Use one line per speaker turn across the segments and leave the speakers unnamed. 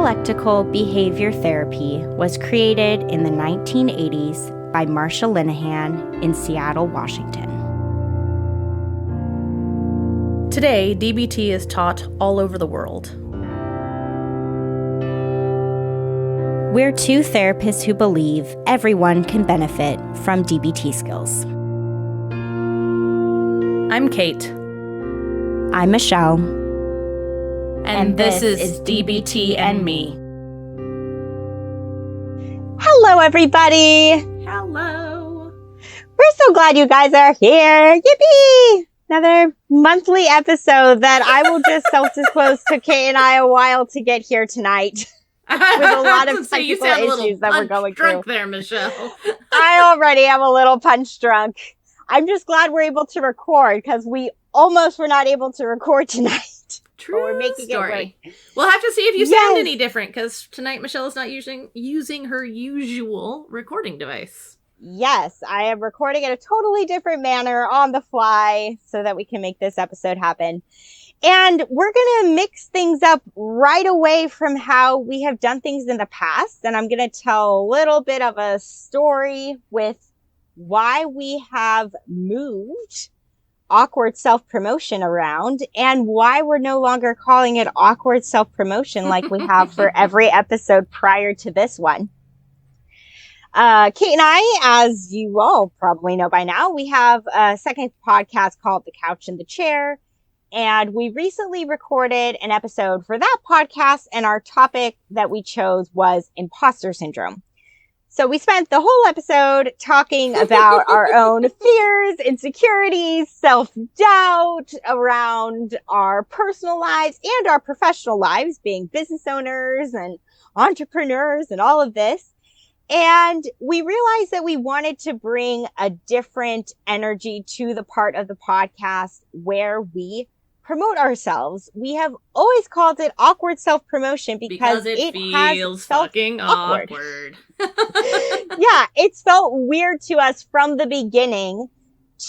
Dialectical behavior therapy was created in the 1980s by Marsha Linehan in Seattle, Washington.
Today, DBT is taught all over the world.
We're two therapists who believe everyone can benefit from DBT skills.
I'm Kate.
I'm Michelle.
And this is DBT and Me.
Hello, everybody.
Hello.
We're so glad you guys are here. Yippee! Another monthly episode that I will just self-disclose took Kate and I a while to get here tonight. With a lot of technical issues that we're going through.
Drunk there, Michelle.
I already am a little punch drunk. I'm just glad we're able to record because we almost were not able to record tonight.
True
we're making
story. We'll have to see if you sound any different because tonight Michelle is not using her usual recording device.
Yes, I am recording in a totally different manner on the fly so that we can make this episode happen. And we're going to mix things up right away from how we have done things in the past. And I'm going to tell a little bit of a story with why we have moved awkward self-promotion around and why we're no longer calling it awkward self-promotion like we have for every episode prior to this one. Kate and I, as you all probably know by now, we have a second podcast called The Couch and the Chair. And we recently recorded an episode for that podcast, and our topic that we chose was imposter syndrome. So we spent the whole episode talking about our own fears, insecurities, self-doubt around our personal lives and our professional lives, being business owners and entrepreneurs and all of this. And we realized that we wanted to bring a different energy to the part of the podcast where we promote ourselves. We have always called it awkward self-promotion because it feels
fucking awkward.
Yeah, it's felt weird to us from the beginning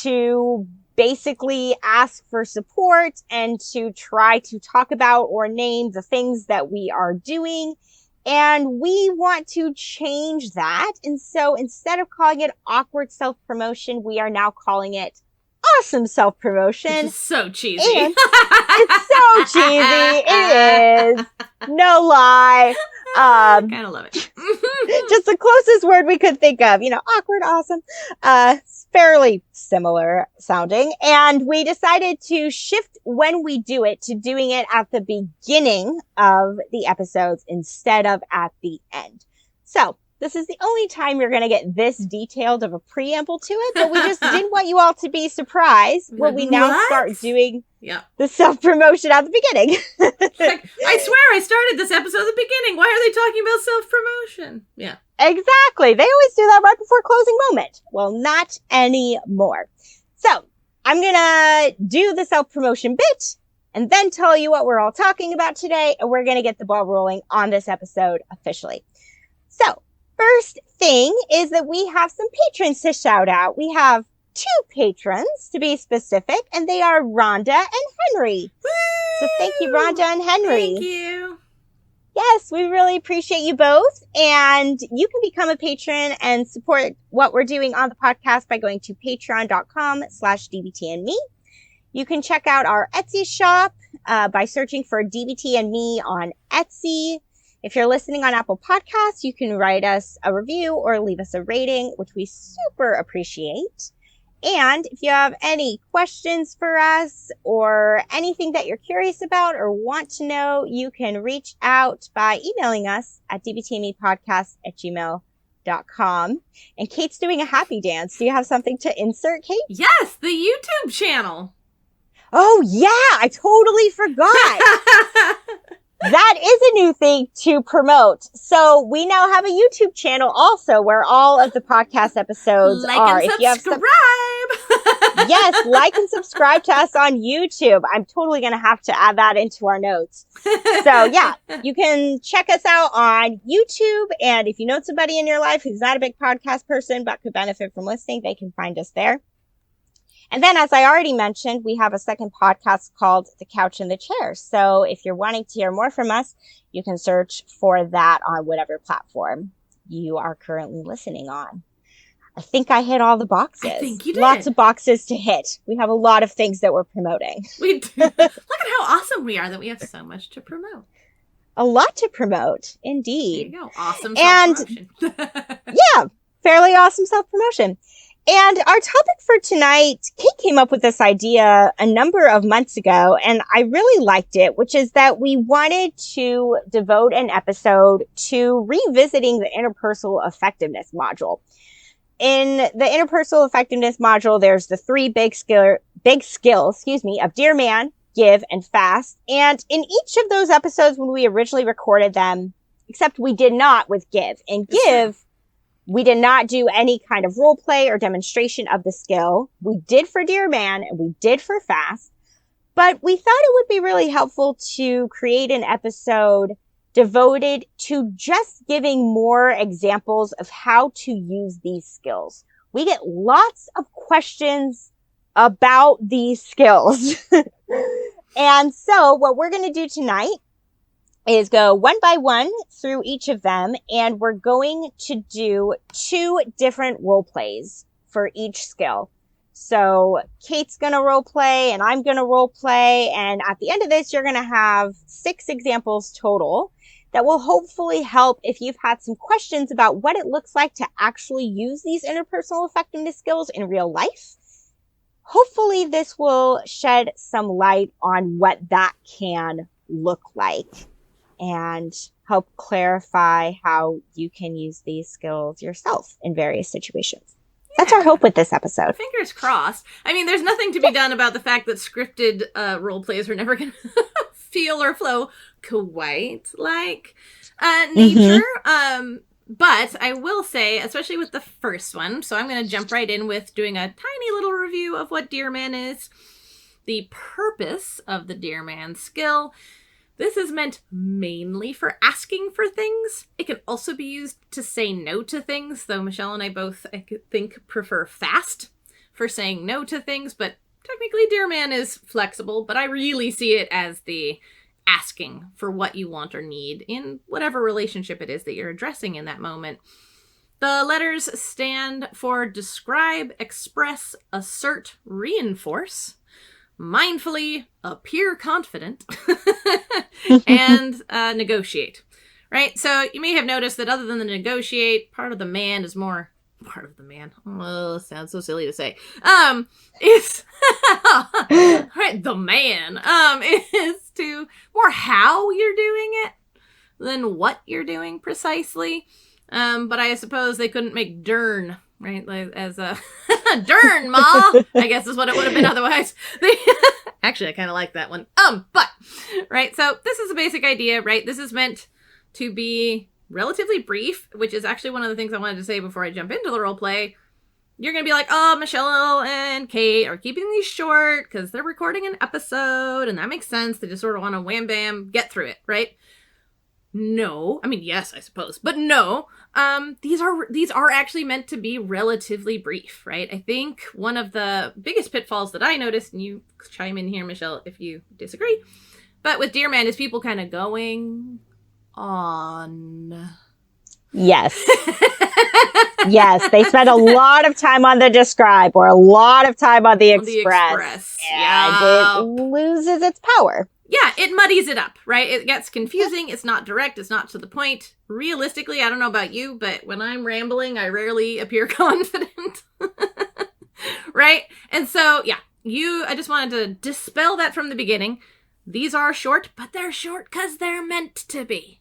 to basically ask for support and to try to talk about or name the things that we are doing. And we want to change that. And so instead of calling it awkward self-promotion, we are now calling it awesome self-promotion.
It's so cheesy.
And it's so cheesy. It is. No lie.
Kind of love it.
Just the closest word we could think of. Awkward, awesome. Fairly similar sounding. And we decided to shift when we do it to doing it at the beginning of the episodes instead of at the end. So this is the only time you're going to get this detailed of a preamble to it, but we just didn't want you all to be surprised when we now start doing the self-promotion at the beginning.
I swear I started this episode at the beginning. Why are they talking about self-promotion? Yeah.
Exactly. They always do that right before closing moment. Well, not anymore. So I'm going to do the self-promotion bit and then tell you what we're all talking about today. And we're going to get the ball rolling on this episode officially. So first thing is that we have some patrons to shout out. We have 2 patrons to be specific, and they are Rhonda and Henry.
Woo!
So thank you, Rhonda and Henry.
Thank you.
Yes, we really appreciate you both. And you can become a patron and support what we're doing on the podcast by going to patreon.com/dbtandme. You can check out our Etsy shop by searching for DBT and Me on Etsy. If you're listening on Apple Podcasts, you can write us a review or leave us a rating, which we super appreciate. And if you have any questions for us or anything that you're curious about or want to know, you can reach out by emailing us at dbtmepodcast@gmail.com. And Kate's doing a happy dance. Do you have something to insert, Kate?
Yes, the YouTube channel.
Oh, yeah, I totally forgot. That is a new thing to promote. So we now have a YouTube channel also where all of the podcast episodes are.
And subscribe.
Yes, like and subscribe to us on YouTube. I'm totally going to have to add that into our notes. So yeah, you can check us out on YouTube. And if you know somebody in your life who's not a big podcast person but could benefit from listening, they can find us there. And then, as I already mentioned, we have a second podcast called The Couch and the Chair. So if you're wanting to hear more from us, you can search for that on whatever platform you are currently listening on. I think I hit all the boxes.
I think you did.
Lots of boxes to hit. We have a lot of things that we're promoting.
We do. Look at how awesome we are that we have so much to promote.
A lot to promote, indeed.
There you go. Awesome
And
self-promotion.
yeah, fairly awesome self-promotion. And our topic for tonight, Kate came up with this idea a number of months ago, and I really liked it, which is that we wanted to devote an episode to revisiting the interpersonal effectiveness module. In the interpersonal effectiveness module, there's the three big skills, of Dear Man, Give, and Fast. And in each of those episodes, when we originally recorded them, except we did not with Give. In Give, we did not do any kind of role play or demonstration of the skill. We did for Dear Man and we did for Fast. But we thought it would be really helpful to create an episode devoted to just giving more examples of how to use these skills. We get lots of questions about these skills. And so what we're going to do tonight is go one by one through each of them, and we're going to do 2 different role plays for each skill. So Kate's going to role play and I'm going to role play. And at the end of this, you're going to have 6 examples total that will hopefully help if you've had some questions about what it looks like to actually use these interpersonal effectiveness skills in real life. Hopefully this will shed some light on what that can look like and help clarify how you can use these skills yourself in various situations. That's our hope with this episode.
Fingers crossed. I mean, there's nothing to be done about the fact that scripted role plays are never going to feel or flow quite like nature. But I will say, especially with the first one, so I'm going to jump right in with doing a tiny little review of what Dear Man is. The purpose of the Dear Man skill. This is meant mainly for asking for things. It can also be used to say no to things, though Michelle and I both, I think, prefer Fast for saying no to things, but technically Dear Man is flexible, but I really see it as the asking for what you want or need in whatever relationship it is that you're addressing in that moment. The letters stand for describe, express, assert, reinforce, mindfully appear confident, and negotiate. Right? So you may have noticed that other than the negotiate, part of the man is more part of the man. Oh, sounds so silly to say. Is right, the man is to more how you're doing it than what you're doing precisely. But I suppose they couldn't make dern, right? Like, as a dern, ma, I guess is what it would have been otherwise. Actually, I kind of like that one. But right, so this is a basic idea, right? This is meant to be relatively brief, which is actually one of the things I wanted to say before I jump into the role play. You're going to be like, oh, Michelle and Kate are keeping these short because they're recording an episode, and that makes sense. They just sort of want to wham bam get through it, right? No. I mean, yes, I suppose, but no. These are actually meant to be relatively brief, right? I think one of the biggest pitfalls that I noticed, and you chime in here, Michelle, if you disagree, but with Dear Man is people kind of going on.
Yes. Yes, they spend a lot of time on the describe or a lot of time on the express. And it loses its power.
Yeah, it muddies it up, right? It gets confusing. It's not direct. It's not to the point. Realistically, I don't know about you, but when I'm rambling, I rarely appear confident. Right? And so, yeah, I just wanted to dispel that from the beginning. These are short, but they're short because they're meant to be.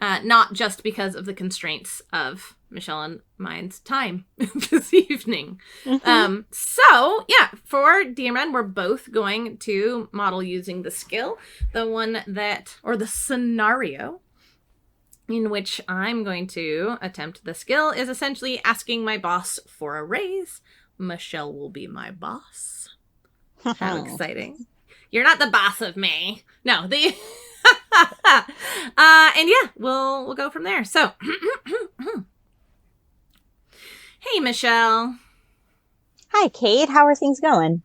Not just because of the constraints of Michelle and mine's time this evening.
Mm-hmm.
So, yeah, for Dear Man, we're both going to model using the skill, the scenario in which I'm going to attempt the skill is essentially asking my boss for a raise. Michelle will be my boss. How exciting. You're not the boss of me. No, and yeah, we'll go from there. So, hey, Michelle.
Hi, Kate. How are things going?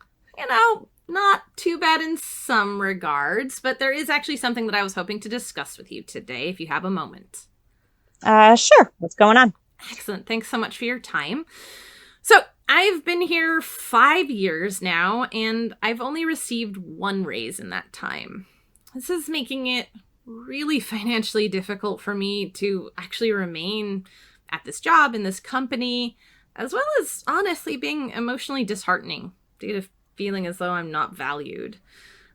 Not too bad in some regards, but there is actually something that I was hoping to discuss with you today, if you have a moment.
Sure. What's going on?
Excellent. Thanks so much for your time. So, I've been here 5 years now, and I've only received one raise in that time. This is making it really financially difficult for me to actually remain at this job, in this company, as well as honestly being emotionally disheartening due to feeling as though I'm not valued.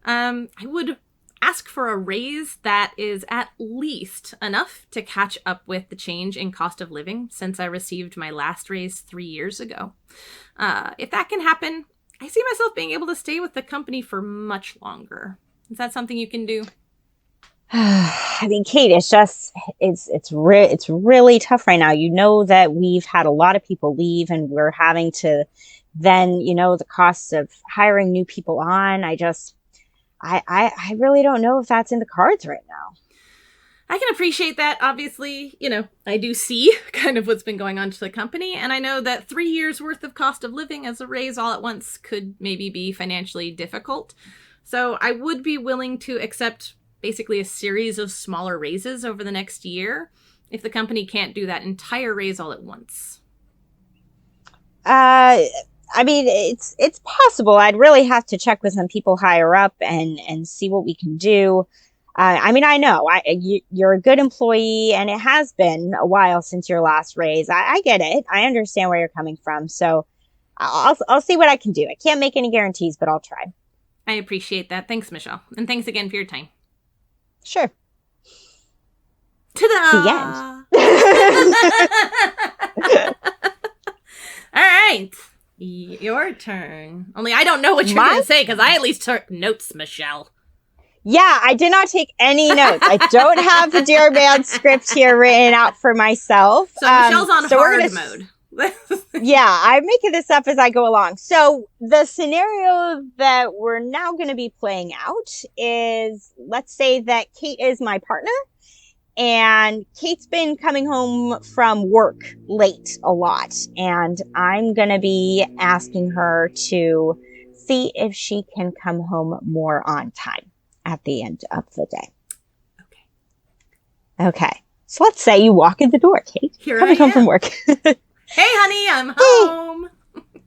I would ask for a raise that is at least enough to catch up with the change in cost of living since I received my last raise 3 years ago. If that can happen, I see myself being able to stay with the company for much longer. Is that something you can do?
I mean, Kate, it's really tough right now. You know that we've had a lot of people leave and we're having to then, the costs of hiring new people on. I really don't know if that's in the cards right now.
I can appreciate that. Obviously, I do see kind of what's been going on to the company. And I know that 3 years worth of cost of living as a raise all at once could maybe be financially difficult. So I would be willing to accept basically a series of smaller raises over the next year if the company can't do that entire raise all at once.
I mean, it's possible. I'd really have to check with some people higher up and see what we can do. I mean, I know you're a good employee, and it has been a while since your last raise. I get it. I understand where you're coming from. So I'll see what I can do. I can't make any guarantees, but I'll try.
I appreciate that. Thanks, Michelle. And thanks again for your time.
Sure.
Ta-da!
The end.
All right. Your turn. Only I don't know what you're going to say because I at least took notes, Michelle.
Yeah, I did not take any notes. I don't have the Dear Man script here written out for myself.
So Michelle's on hard mode.
Yeah, I'm making this up as I go along. So the scenario that we're now going to be playing out is, let's say that Kate is my partner. And Kate's been coming home from work late a lot. And I'm going to be asking her to see if she can come home more on time at the end of the day. Okay. So let's say you walk in the door, Kate. Coming home from work.
Hey, honey, I'm home.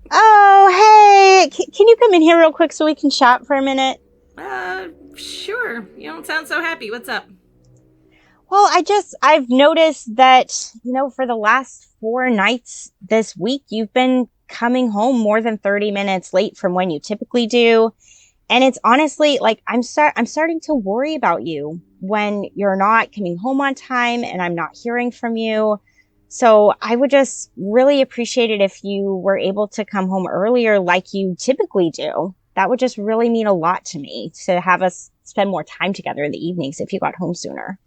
Oh, hey. Can you come in here real quick so we can chat for a minute?
Sure. You don't sound so happy. What's up?
Well, I've noticed that, for the last 4 nights this week, you've been coming home more than 30 minutes late from when you typically do. And it's honestly like, I'm starting to worry about you when you're not coming home on time and I'm not hearing from you. So I would just really appreciate it if you were able to come home earlier like you typically do. That would just really mean a lot to me to have us spend more time together in the evenings if you got home sooner.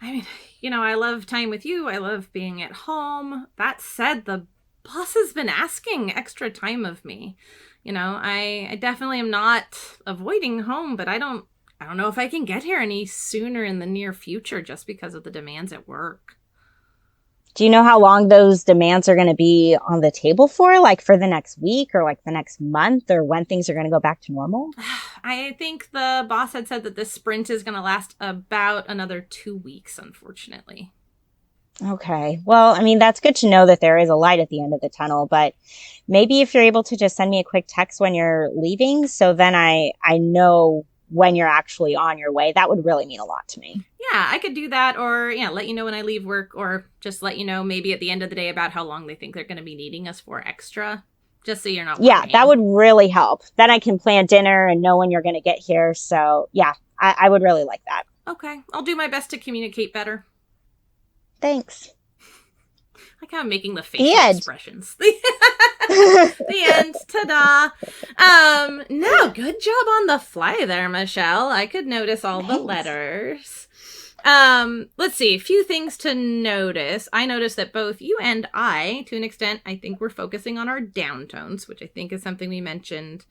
I mean, I love time with you. I love being at home. That said, the boss has been asking extra time of me. I definitely am not avoiding home, but I don't know if I can get here any sooner in the near future just because of the demands at work.
Do you know how long those demands are going to be on the table for? Like for the next week or like the next month, or when things are going to go back to normal?
I think the boss had said that this sprint is going to last about another 2 weeks, unfortunately.
Okay. Well, I mean, that's good to know that there is a light at the end of the tunnel, but maybe if you're able to just send me a quick text when you're leaving, so then I know when you're actually on your way, that would really mean a lot to me.
Yeah, I could do that, or let you know when I leave work, or just let you know maybe at the end of the day about how long they think they're going to be needing us for extra, just so you're not worrying.
Yeah, that would really help. Then I can plan dinner and know when you're going to get here. So yeah, I would really like that.
Okay, I'll do my best to communicate better.
Thanks.
I like how I'm making the facial expressions. The end. Ta-da. No, good job on the fly there, Michelle. I could notice all the letters. Let's see. A few things to notice. I noticed that both you and I, to an extent, I think we're focusing on our downtones, which I think is something we mentioned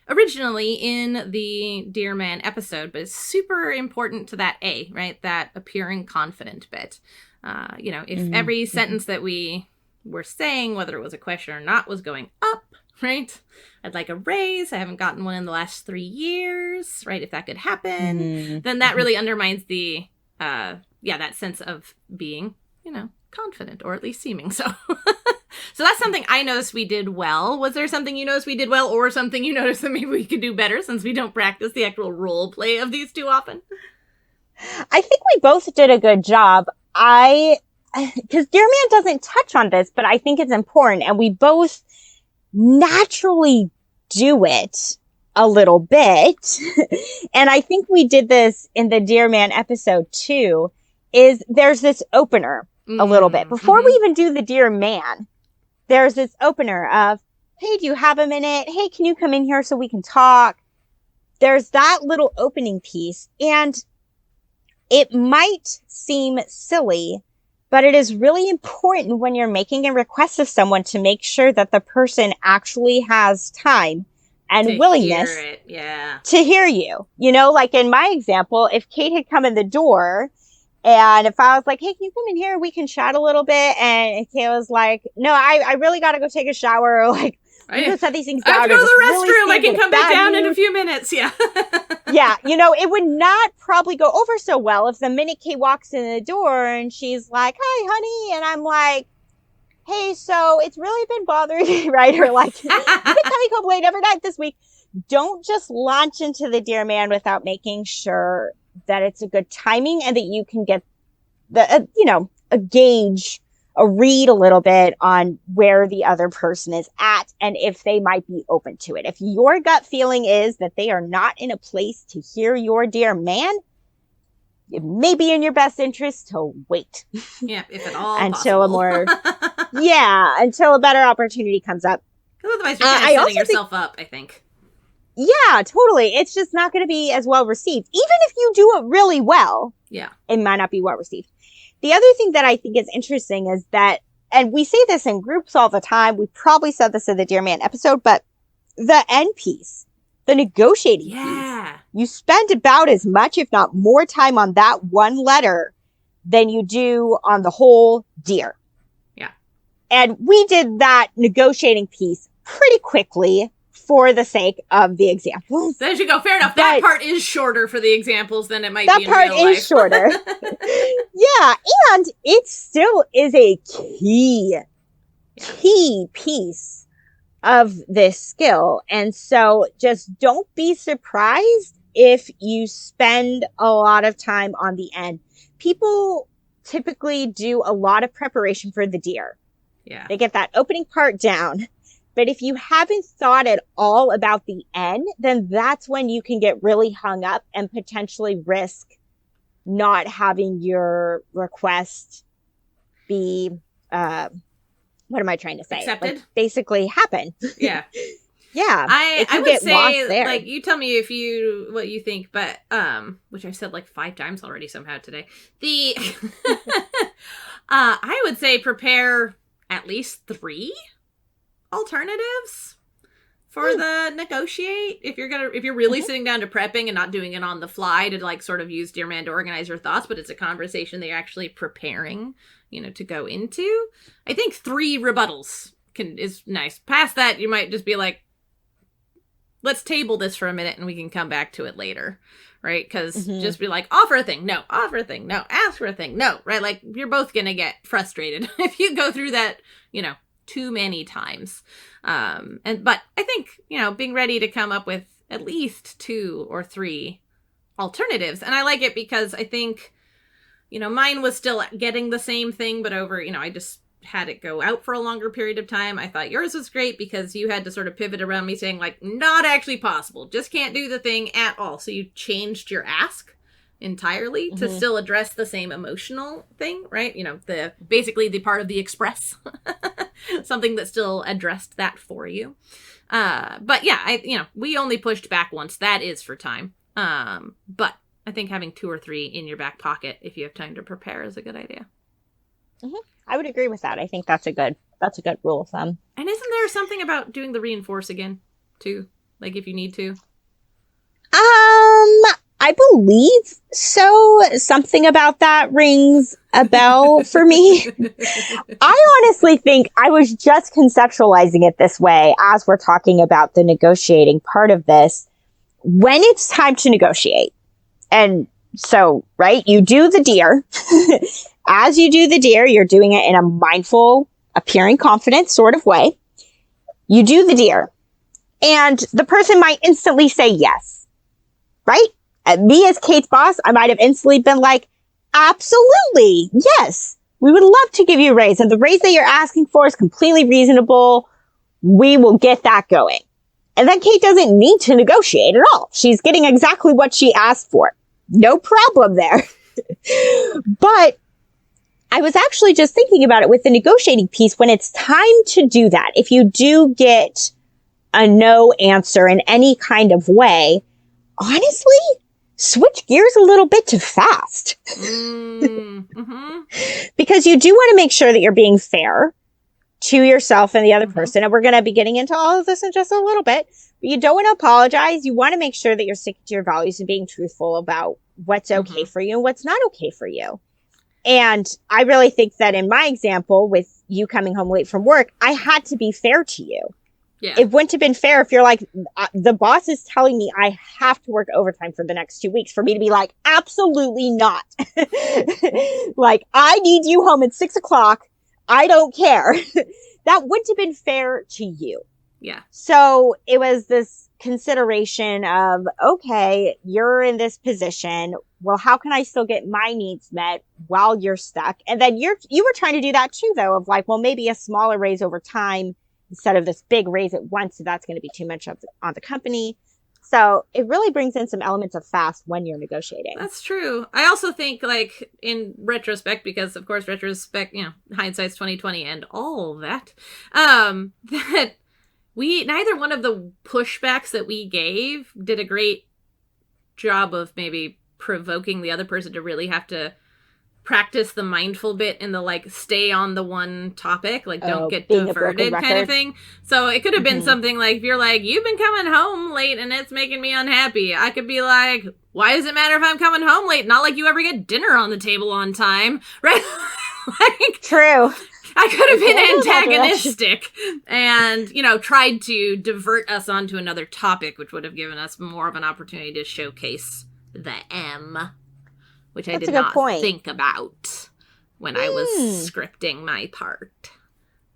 originally in the Dear Man episode, but it's super important to that A, right? That appearing confident bit. If every sentence that we were saying, whether it was a question or not, was going up, right? I'd like a raise. I haven't gotten one in the last 3 years, right? If that could happen, then that really undermines the, that sense of being, confident, or at least seeming so. So that's something I noticed we did well. Was there something you noticed we did well, or something you noticed that maybe we could do better, since we don't practice the actual role play of these too often?
I think we both did a good job. Because Dear Man doesn't touch on this, but I think it's important, and we both naturally do it a little bit. And I think we did this in the Dear Man episode too, is there's this opener a little bit. Before we even do the Dear Man, there's this opener of, hey, do you have a minute? Hey, can you come in here so we can talk? There's that little opening piece, and it might seem silly, but it is really important when you're making a request of someone to make sure that the person actually has time and willingness to hear you. Like in my example, if Kate had come in the door and if I was like, hey, can you come in here? We can chat a little bit. And Kate was like, no, I really got to go take a shower. Or like, we just set these things down.
I have to go to the restroom. I can come back down in a few minutes. Yeah.
Yeah. It would not probably go over so well if the minute Kate walks in the door and she's like, hi, honey. And I'm like, hey, so it's really been bothering me, right? Or like, you've been coming home late every night this week. Don't just launch into the Dear Man without making sure that it's a good timing and that you can get a gauge, a read a little bit on where the other person is at and if they might be open to it. If your gut feeling is that they are not in a place to hear your Dear Man, it may be in your best interest to wait.
Yeah, if at all
until
possible.
until a better opportunity comes up.
Because otherwise you're kind of setting yourself up, I think.
Yeah, totally. It's just not going to be as well received. Even if you do it really well, it might not be well received. The other thing that I think is interesting is that, and we say this in groups all the time, we probably said this in the Dear Man episode, but the end piece, the negotiating piece, you spend about as much, if not more time on that one letter than you do on the whole Dear.
Yeah.
And we did that negotiating piece pretty quickly for the sake of the examples.
Then you go, fair enough. That part is shorter for the examples than it might be in real life.
That part is shorter. Yeah, and it still is a key piece of this skill. And so just don't be surprised if you spend a lot of time on the end. People typically do a lot of preparation for the Dear.
Yeah.
They get that opening part down. But if you haven't thought at all about the end, then that's when you can get really hung up and potentially risk not having your request be, what am I trying to say?
Accepted?
Like, basically happen.
Yeah.
Yeah.
I would say, like, you tell me what you think, but, which I've said like 5 times already somehow today. I would say prepare at least 3 alternatives for the negotiate. If you're really sitting down to prepping and not doing it on the fly to like sort of use Dear Man to organize your thoughts, but it's a conversation that you're actually preparing, to go into. I think 3 rebuttals is nice. Past that, you might just be like, let's table this for a minute and we can come back to it later. Right? Because just be like, offer a thing, no, offer a thing, no, ask for a thing, no, right? Like, you're both gonna get frustrated if you go through that, too many times. But I think, being ready to come up with at least 2 or 3 alternatives. And I like it because I think, mine was still getting the same thing, but over, I just had it go out for a longer period of time. I thought yours was great because you had to sort of pivot around me saying like, not actually possible, just can't do the thing at all. So you changed your ask entirely to still address the same emotional thing, right? Basically the part of the express, something that still addressed that for you. But yeah, we only pushed back once. That is for time. But I think having 2 or 3 in your back pocket, if you have time to prepare, is a good idea.
I would agree with that. I think that's a good rule of thumb.
And isn't there something about doing the reinforce again too? Like if you need to?
I believe so. Something about that rings a bell for me. I honestly think I was just conceptualizing it this way as we're talking about the negotiating part of this. When it's time to negotiate, and so, right, you do the deer. As you do the deer, you're doing it in a mindful, appearing confident sort of way. You do the deer, and the person might instantly say yes, right? Me as Kate's boss, I might have instantly been like, absolutely, yes, we would love to give you a raise. And the raise that you're asking for is completely reasonable. We will get that going. And then Kate doesn't need to negotiate at all. She's getting exactly what she asked for. No problem there. But I was actually just thinking about it with the negotiating piece. When it's time to do that, if you do get a no answer in any kind of way, honestly, switch gears a little bit to fast. Because you do want to make sure that you're being fair to yourself and the other person. And we're going to be getting into all of this in just a little bit. But you don't want to apologize. You want to make sure that you're sticking to your values and being truthful about what's okay for you and what's not okay for you. And I really think that in my example, with you coming home late from work, I had to be fair to you.
Yeah.
It wouldn't have been fair if you're like, the boss is telling me I have to work overtime for the next 2 weeks, for me to be like, absolutely not. Like, I need you home at 6 o'clock. I don't care. That wouldn't have been fair to you.
Yeah.
So it was this consideration of, okay, you're in this position. Well, how can I still get my needs met while you're stuck? And then you were trying to do that too, though, of like, well, maybe a smaller raise over time instead of this big raise at once. So that's going to be too much on the company. So it really brings in some elements of fast when you're negotiating.
That's true. I also think, like, in retrospect, because of course retrospect, hindsight's 2020 and all that, that neither one of the pushbacks that we gave did a great job of maybe provoking the other person to really have to practice the mindful bit in the, like, stay on the one topic, like, don't get diverted kind of thing. So it could have been something like, if you're like, you've been coming home late and it's making me unhappy, I could be like, why does it matter if I'm coming home late? Not like you ever get dinner on the table on time, right? Like,
true.
I could have been antagonistic and, tried to divert us onto another topic, which would have given us more of an opportunity to showcase the M, which I did not think about when I was scripting my part.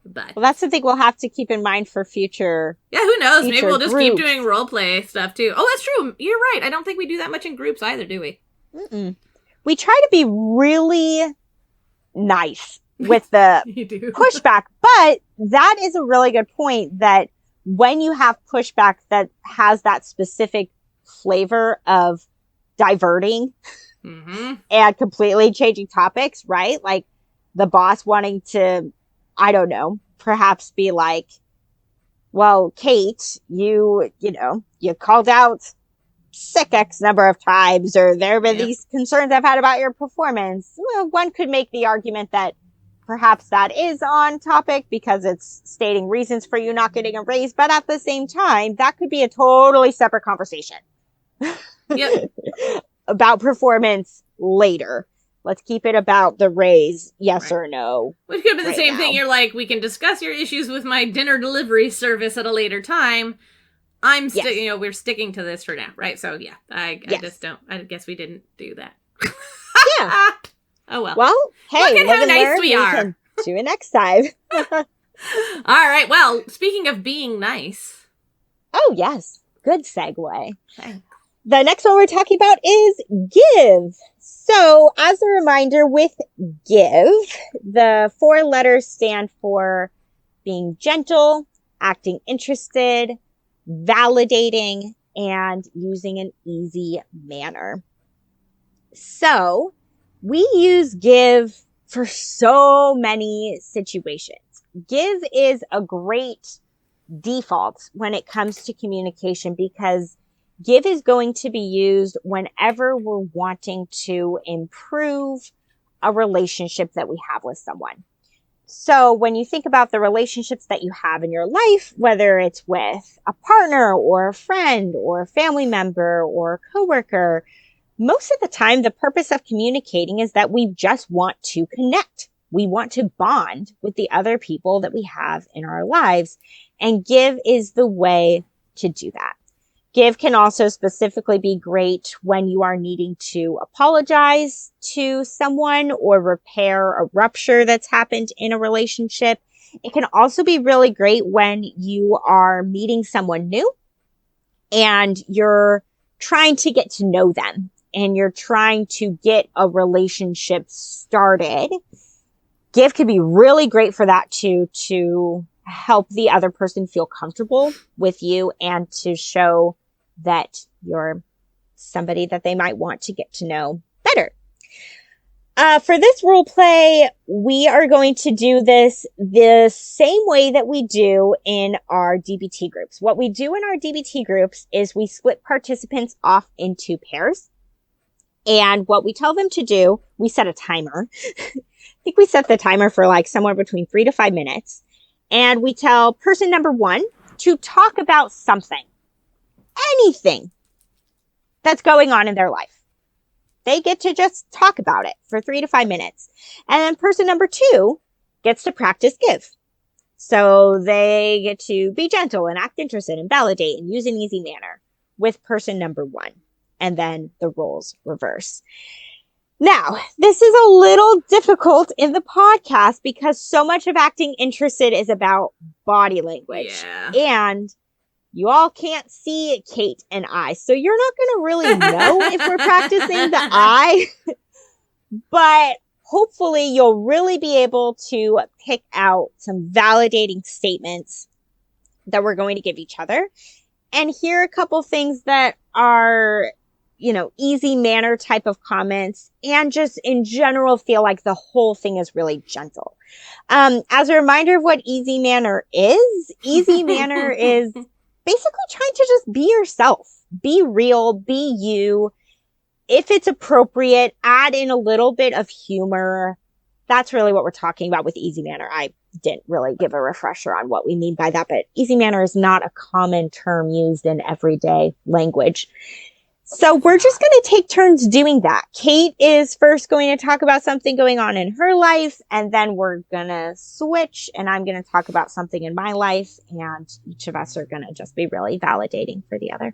But
that's something we'll have to keep in mind for future.
Yeah, who knows? Maybe we'll just
groups.
keep doing role play stuff too. Oh, that's true. You're right. I don't think we do that much in groups either, do we?
We try to be really nice with the pushback, but that is a really good point, that when you have pushback that has that specific flavor of diverting and completely changing topics, right? Like the boss wanting to, I don't know, perhaps be like, well, Kate, you called out sick X number of times, or there have been these concerns I've had about your performance. Well, one could make the argument that perhaps that is on topic because it's stating reasons for you not getting a raise, but at the same time, that could be a totally separate conversation.
Yep.
About performance later. Let's keep it about the raise, yes or no.
Which could be the same thing. You're like, we can discuss your issues with my dinner delivery service at a later time. We're sticking to this for now, right? So yeah, I guess we didn't do that.
Yeah.
Oh well.
Well, hey,
look at how nice we are.
Do it next time.
All right. Well, speaking of being nice.
Oh yes, good segue.
Thanks.
The next one we're talking about is give. So, as a reminder, with give, the 4 letters stand for being gentle, acting interested, validating, and using an easy manner. So, we use give for so many situations. Give is a great default when it comes to communication, because give is going to be used whenever we're wanting to improve a relationship that we have with someone. So when you think about the relationships that you have in your life, whether it's with a partner or a friend or a family member or a coworker, most of the time, the purpose of communicating is that we just want to connect. We want to bond with the other people that we have in our lives. And Give is the way to do that. Give can also specifically be great when you are needing to apologize to someone or repair a rupture that's happened in a relationship. It can also be really great when you are meeting someone new and you're trying to get to know them and you're trying to get a relationship started. Give can be really great for that too, to help the other person feel comfortable with you and to show that you're somebody that they might want to get to know better. For this role play, we are going to do this the same way that we do in our DBT groups. What we do in our DBT groups is we split participants off into pairs. And what we tell them to do, we set a timer. I think we set the timer for like somewhere between 3 to 5 minutes. And we tell person number 1 to talk about something. Anything that's going on in their life. They get to just talk about it for 3 to 5 minutes. And then person number 2 gets to practice Give. So they get to be gentle and act interested and validate and use an easy manner with person number 1. And then the roles reverse. Now, this is a little difficult in the podcast because so much of acting interested is about body language.
Yeah.
And you all can't see Kate and I, so you're not going to really know if we're practicing the I, but hopefully you'll really be able to pick out some validating statements that we're going to give each other and hear a couple things that are, easy manner type of comments and just in general feel like the whole thing is really gentle. As a reminder of what easy manner is basically trying to just be yourself, be real, be you. If it's appropriate, add in a little bit of humor. That's really what we're talking about with easy manner. I didn't really give a refresher on what we mean by that, but easy manner is not a common term used in everyday language. So we're just going to take turns doing that. Kate is first going to talk about something going on in her life, and then we're going to switch, and I'm going to talk about something in my life, and each of us are going to just be really validating for the other.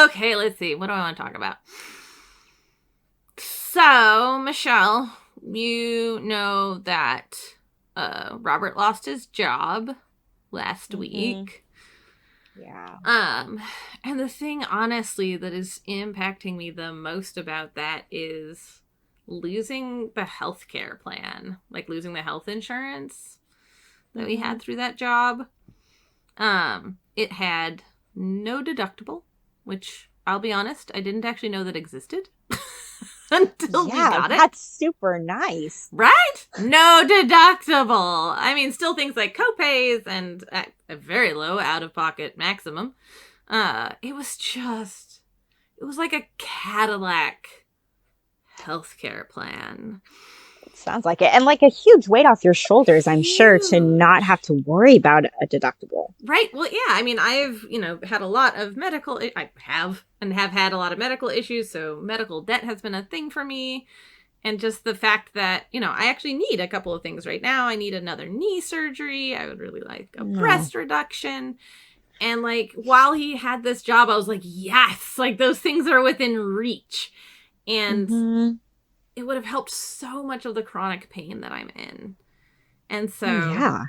Okay, let's see. What do I want to talk about? So, Michelle, you know that Robert lost his job last week.
Yeah.
And the thing, honestly, that is impacting me the most about that is losing the healthcare plan, like losing the health insurance that we had through that job. It had no deductible, which I'll be honest, I didn't actually know that existed until we got it.
That's super nice.
Right? No deductible. I mean, still things like copays and a very low out-of-pocket maximum. It was like a Cadillac healthcare plan.
Sounds like it. And like a huge weight off your shoulders, I'm sure, to not have to worry about a deductible.
Right. Well, yeah. I mean, I've, had a lot of I have had a lot of medical issues. So medical debt has been a thing for me. And just the fact that, I actually need a couple of things right now. I need another knee surgery. I would really like a breast reduction. And like, while he had this job, I was like, yes, like those things are within reach. And it would have helped so much of the chronic pain that I'm in. And so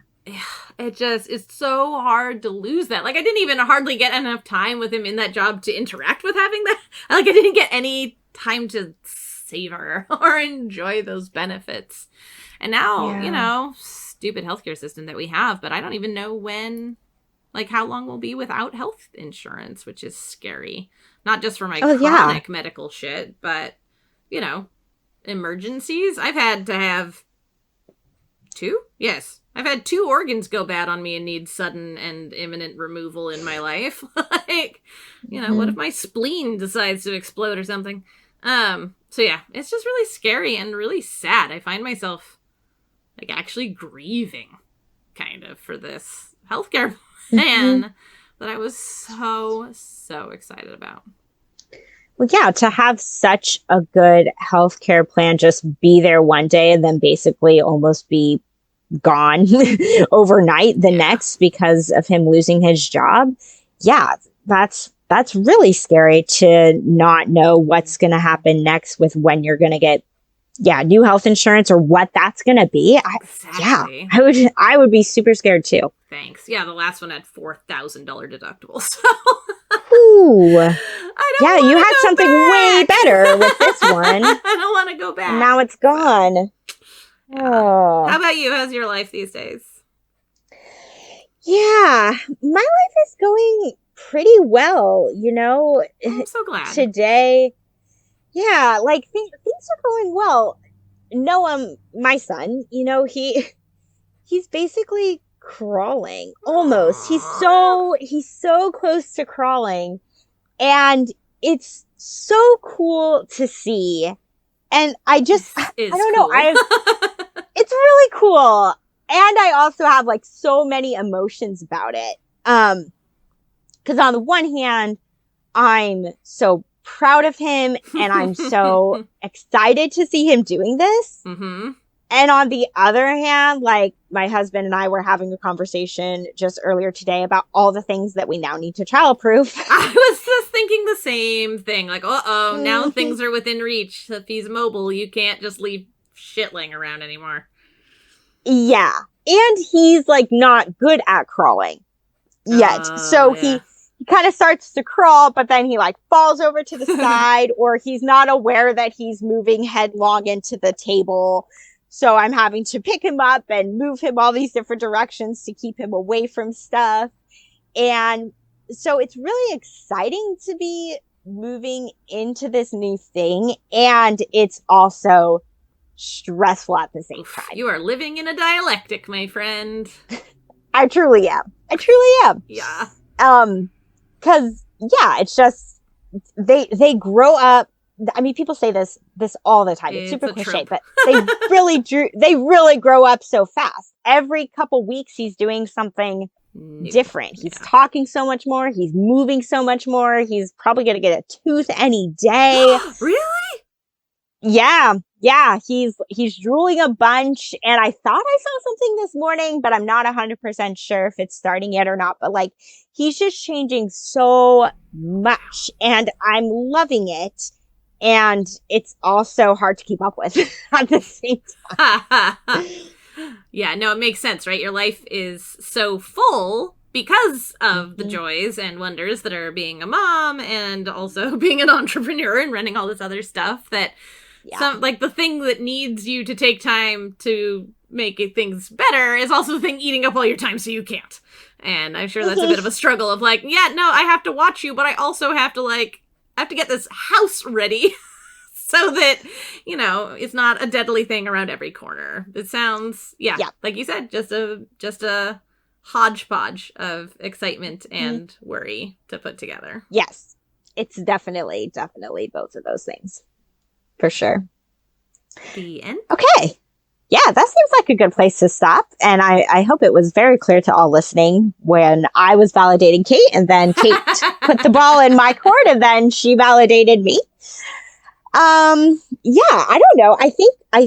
it's so hard to lose that. Like, I didn't even hardly get enough time with him in that job to interact with having that. Like, I didn't get any time to savor or enjoy those benefits. And now, stupid healthcare system that we have, but I don't even know how long we'll be without health insurance, which is scary. Not just for my chronic medical shit, but, emergencies. I've had to have 2? Yes. I've had 2 organs go bad on me and need sudden and imminent removal in my life. What if my spleen decides to explode or something? So yeah, it's just really scary and really sad. I find myself actually grieving kind of for this healthcare plan that I was so excited about.
Well, yeah, to have such a good healthcare plan just be there one day and then basically almost be gone overnight the next because of him losing his job. Yeah, that's really scary to not know what's going to happen next with when you're going to get new health insurance or what that's going to be.
Exactly.
I would be super scared too.
Thanks. Yeah, the last one had $4,000 deductible. So
Ooh. You had something
back.
way better with this one.
I don't want to go back.
Now it's gone.
Yeah.
Oh.
How about you? How's your life these days?
Yeah, my life is going pretty well.
I'm so glad.
Today, yeah, like things are going well. Noah, my son, he's basically crawling almost. He's so close to crawling, and it's so cool to see. And I don't know. It's really cool. And I also have like so many emotions about it. Cause on the one hand, I'm so proud of him and I'm so excited to see him doing this.
Mm-hmm.
And on the other hand, like my husband and I were having a conversation just earlier today about all the things that we now need to childproof.
I was just thinking the same thing. Like, now things are within reach. If he's mobile, you can't just leave shit laying around anymore.
Yeah. And he's like not good at crawling yet. So he kind of starts to crawl, but then he like falls over to the side or he's not aware that he's moving headlong into the table. So I'm having to pick him up and move him all these different directions to keep him away from stuff. And so it's really exciting to be moving into this new thing. And it's also stressful at the same time.
You are living in a dialectic, my friend.
I truly am.
Yeah.
Cause it's just, they grow up. I mean, people say this all the time. It's super cliche, but they really grow up so fast. Every couple weeks, he's doing something different. He's talking so much more. He's moving so much more. He's probably going to get a tooth any day.
Really?
Yeah. He's drooling a bunch. And I thought I saw something this morning, but I'm not 100% sure if it's starting yet or not. But like, he's just changing so much and I'm loving it. And it's also hard to keep up with at the same time.
Yeah, no, it makes sense, right? Your life is so full because of the joys and wonders that are being a mom and also being an entrepreneur and running all this other stuff that some like the thing that needs you to take time to make things better is also the thing eating up all your time so you can't. And I'm sure that's a bit of a struggle of like, I have to watch you, but I also have to get this house ready so that, it's not a deadly thing around every corner. It sounds, like you said, just a hodgepodge of excitement and worry to put together.
Yes, it's definitely both of those things. For sure.
The end.
Okay. Yeah, that seems like a good place to stop. And I hope it was very clear to all listening when I was validating Kate and then Kate put the ball in my court and then she validated me. I don't know. I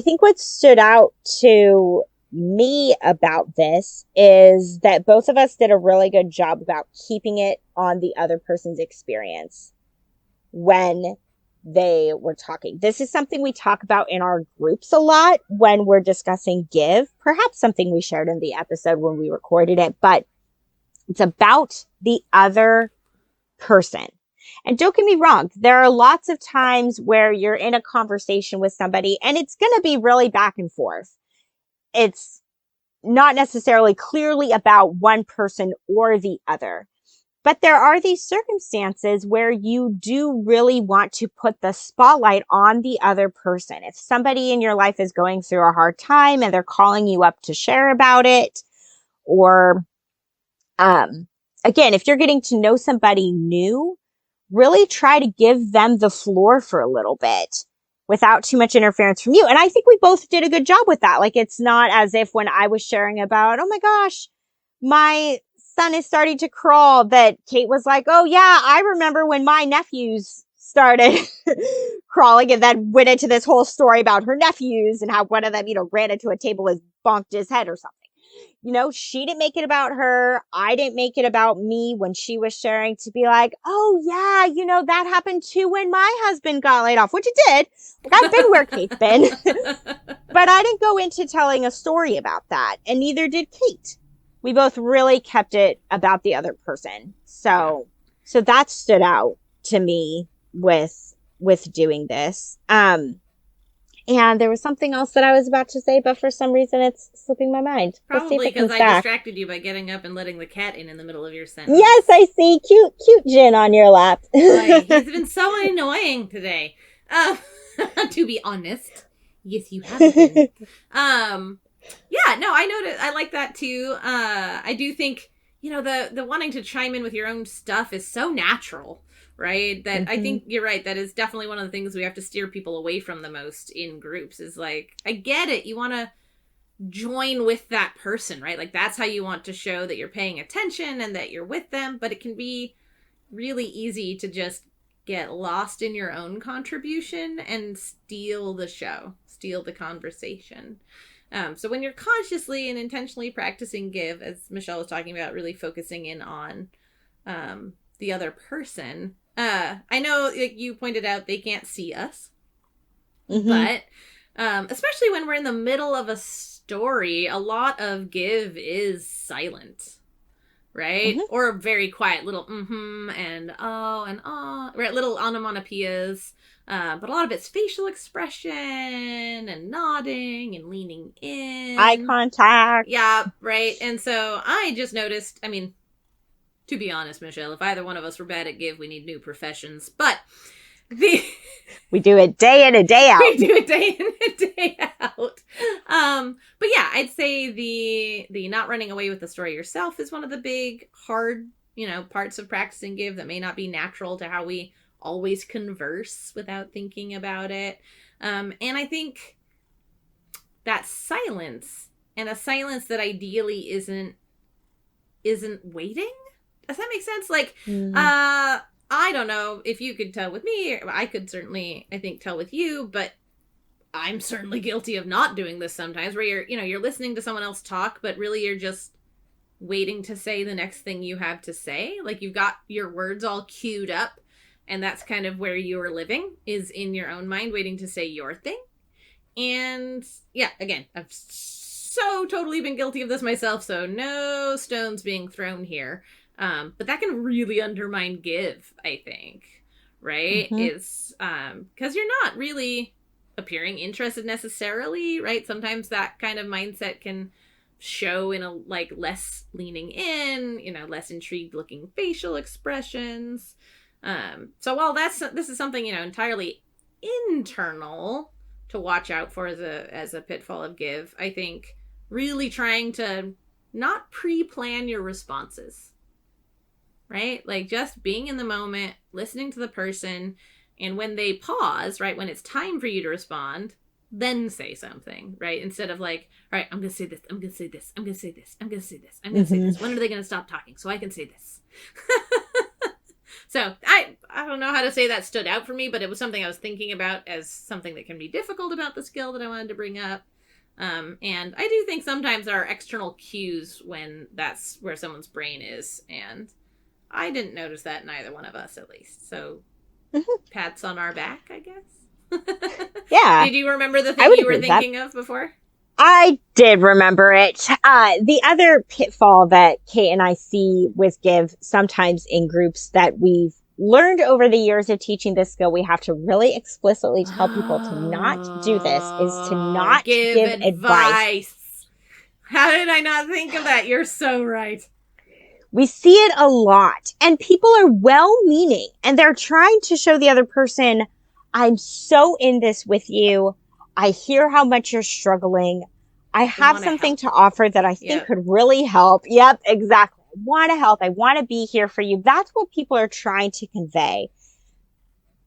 think what stood out to me about this is that both of us did a really good job about keeping it on the other person's experience when they were talking. This is something we talk about in our groups a lot when we're discussing Give, perhaps something we shared in the episode when we recorded it, but it's about the other person. And don't get me wrong, there are lots of times where you're in a conversation with somebody and it's going to be really back and forth. It's not necessarily clearly about one person or the other. But there are these circumstances where you do really want to put the spotlight on the other person. If somebody in your life is going through a hard time and they're calling you up to share about it, or, again, if you're getting to know somebody new, really try to give them the floor for a little bit without too much interference from you. And I think we both did a good job with that. Like, it's not as if when I was sharing about, oh my gosh, my son is starting to crawl, that Kate was like, oh yeah, I remember when my nephew's started crawling and then went into this whole story about her nephews and how one of them, ran into a table and bonked his head or something. She didn't make it about her. I didn't make it about me when she was sharing, to be like, oh yeah, that happened too when my husband got laid off, which it did. Like, I've been where Kate's been. But I didn't go into telling a story about that. And neither did Kate. We both really kept it about the other person. So that stood out to me with doing this. And there was something else that I was about to say, but for some reason it's slipping my mind.
Probably because I distracted you by getting up and letting the cat in the middle of your sentence.
Yes, I see. Cute Jen on your lap.
Boy, he's been so annoying today. To be honest. Yes, you have been. Yeah, no, I noticed. I like that too. I do think, the wanting to chime in with your own stuff is so natural. Right? That I think you're right. That is definitely one of the things we have to steer people away from the most in groups is like, I get it. You want to join with that person, right? Like that's how you want to show that you're paying attention and that you're with them. But it can be really easy to just get lost in your own contribution and steal the show, steal the conversation. So when you're consciously and intentionally practicing give, as Michelle was talking about, really focusing in on the other person, I know, like you pointed out, they can't see us, but especially when we're in the middle of a story, a lot of give is silent, right? Or a very quiet little and oh and ah, right? Little onomatopoeias. But a lot of it's facial expression and nodding and leaning in.
Eye contact.
Yeah, right. And so I just noticed, to be honest, Michelle, if either one of us were bad at give, we need new professions. But
we do it day in and day out.
We do it day in and day out. But yeah, I'd say the not running away with the story yourself is one of the big, hard, parts of practicing give that may not be natural to how we always converse without thinking about it. And I think that silence, and a silence that ideally isn't waiting. Does that make sense? Like, I don't know if you could tell with me, or I could certainly, I think, tell with you, but I'm certainly guilty of not doing this sometimes, where you're listening to someone else talk, but really you're just waiting to say the next thing you have to say. Like you've got your words all queued up, and that's kind of where you are living, is in your own mind, waiting to say your thing. And yeah, again, I've so totally been guilty of this myself, so no stones being thrown here. But that can really undermine give, I think, right? Is because you're not really appearing interested necessarily, right? Sometimes that kind of mindset can show in a less leaning in, less intrigued looking facial expressions. So while this is something, entirely internal to watch out for as a pitfall of give, I think really trying to not pre-plan your responses. Right? Like just being in the moment, listening to the person, and when they pause, right, when it's time for you to respond, then say something, right? Instead of like, all right, I'm going to say this, I'm going to say this, I'm going to say this, I'm going to say this, I'm going to say this. When are they going to stop talking so I can say this? So I don't know how to say that stood out for me, but it was something I was thinking about as something that can be difficult about the skill that I wanted to bring up. And I do think sometimes there are external cues when that's where someone's brain is, and I didn't notice that in either one of us, at least. So, pats on our back, I guess.
Yeah.
Did you remember the thing you were thinking of before?
I did remember it. The other pitfall that Kate and I see with give sometimes in groups that we've learned over the years of teaching this skill, we have to really explicitly tell people to not do this, is to not give advice.
How did I not think of that? You're so right.
We see it a lot, and people are well-meaning, and they're trying to show the other person, I'm so in this with you. I hear how much you're struggling. I have something to offer that I think could really help. Yep, exactly. I want to help. I want to be here for you. That's what people are trying to convey.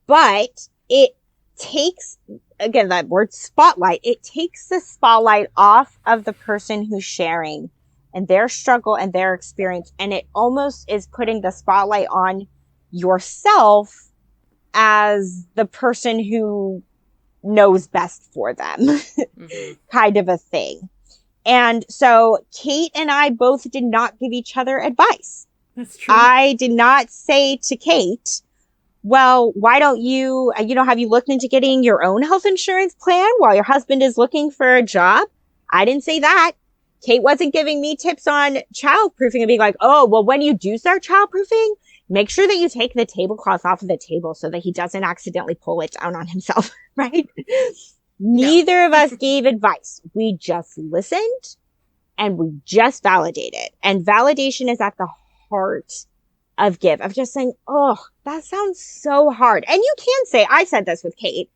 But it takes, again, that word spotlight, it takes the spotlight off of the person who's sharing and their struggle and their experience. And it almost is putting the spotlight on yourself as the person who knows best for them, kind of a thing. And so Kate and I both did not give each other advice.
That's true.
I did not say to Kate, well, why don't you, have you looked into getting your own health insurance plan while your husband is looking for a job? I didn't say that. Kate wasn't giving me tips on childproofing and being like, oh, well, when you do start childproofing, make sure that you take the tablecloth off of the table so that he doesn't accidentally pull it down on himself, right? Neither of us gave advice. We just listened and we just validated. And validation is at the heart of Give, of just saying, oh, that sounds so hard. And you can say, I said this with Kate.